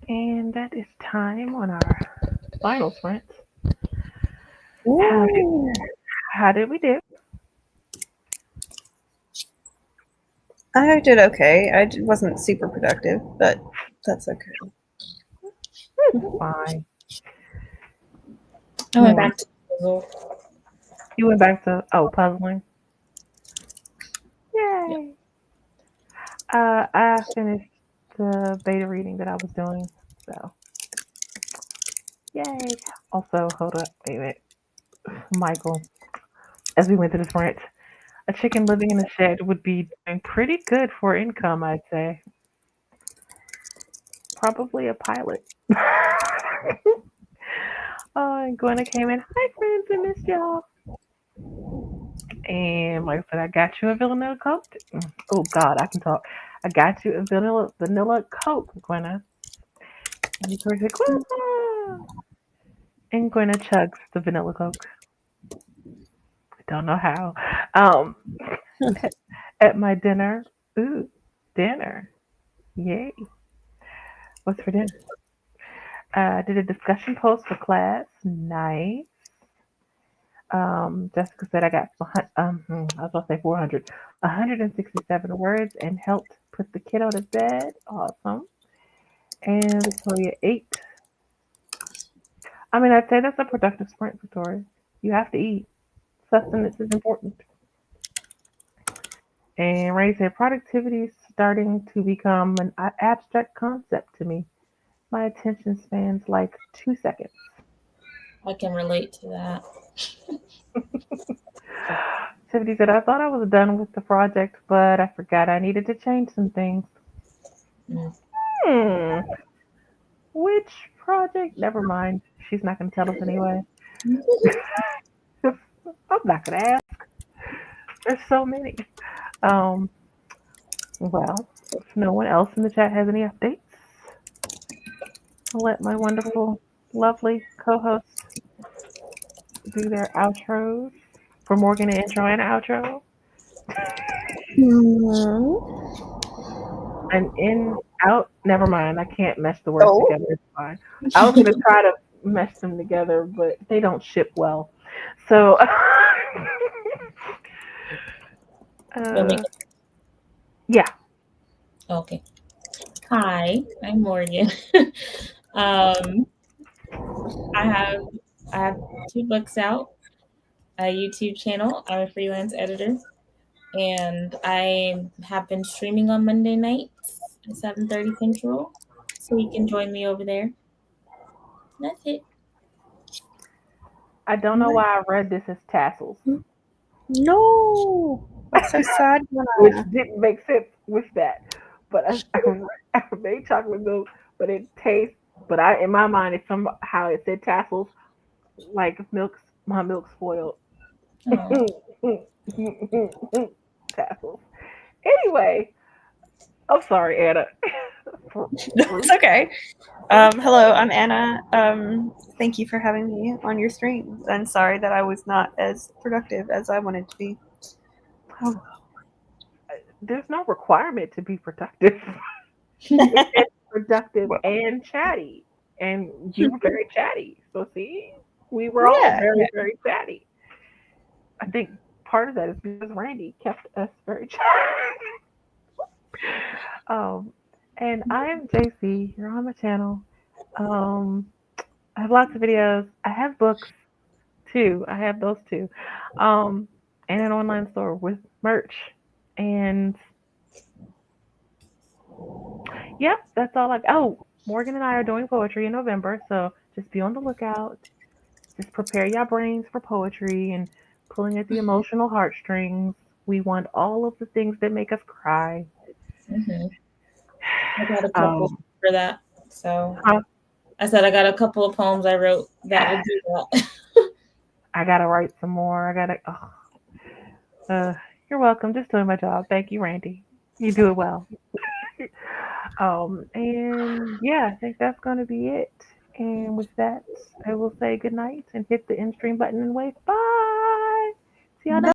And that is time on our final sprint. How did, Ooh. how did we do? I did okay. Wasn't super productive, but that's okay. It's fine. I went back to puzzle. You went back to puzzling. Yay! I finished the beta reading that I was doing, so yay! Also, hold up, wait a minute, Michael. As we went through the sprint, a chicken living in a shed would be doing pretty good for income, I'd say. Probably a pilot. Oh, and Gwynna came in. Hi, friends, I missed y'all. And like I said, I got you a vanilla Coke. Oh God, I can talk. I got you a vanilla Coke, Gwynna. And you said, Gwynna. And Gwynna chugs the vanilla Coke. I don't know how. Um, at my dinner. Ooh, dinner. Yay. What's for dinner? Did a discussion post for class. Nice. Jessica said I got I was going to say 400, 167 words and helped put the kiddo to bed. Awesome. And Victoria 8. I mean, I'd say that's a productive sprint, Victoria. You have to eat. Sustenance is important. And Ray said productivity is starting to become an abstract concept to me. My attention spans like 2 seconds. I can relate to that. Tiffany said, I thought I was done with the project, but I forgot I needed to change some things. Mm. Hmm. Which project? Never mind. She's not going to tell us anyway. I'm not going to ask. There's so many. Um, well, if no one else in the chat has any updates, I'll let my wonderful, lovely co hosts do their outros. For Morgan, an intro and an outro. And in, out, never mind. I can't mesh the words together. It's fine. I was going to try to mesh them together, but they don't ship well. So, yeah. Okay. Hi, I'm Morgan. I have 2 books out, a YouTube channel. I'm a freelance editor, and I have been streaming on Monday nights at 7:30 Central, so you can join me over there. That's it. I don't know why I read this as tassels, No, that's so sad. which didn't make sense with that. But I made chocolate milk, but it tastes. But in my mind, it somehow it said tassels, like my milk spoiled. Oh. Tassels. Anyway, I'm sorry, Anna. It's okay. Hello, I'm Anna. Thank you for having me on your stream. I'm sorry that I was not as productive as I wanted to be. There's no requirement to be productive. It's productive Well, and chatty, and you were very chatty. So see, we were all yeah, very, yeah. very chatty. I think part of that is because Randy kept us very chatty. Um, and I am JC. You're on my channel. Um, I have lots of videos. I have books too. I have those too. Um, and an online store with merch. And yep, that's all. Morgan and I are doing poetry in November, so just be on the lookout. Just prepare your brains for poetry and pulling at the emotional heartstrings. We want all of the things that make us cry. Mm-hmm. I got a couple for that. So Huh? I said I got a couple of poems I wrote that will do that. I gotta write some more. You're welcome. Just doing my job. Thank you, Randy. You do it well. And yeah, I think that's gonna be it. And with that, I will say good night and hit the end stream button and wave. Bye. See y'all next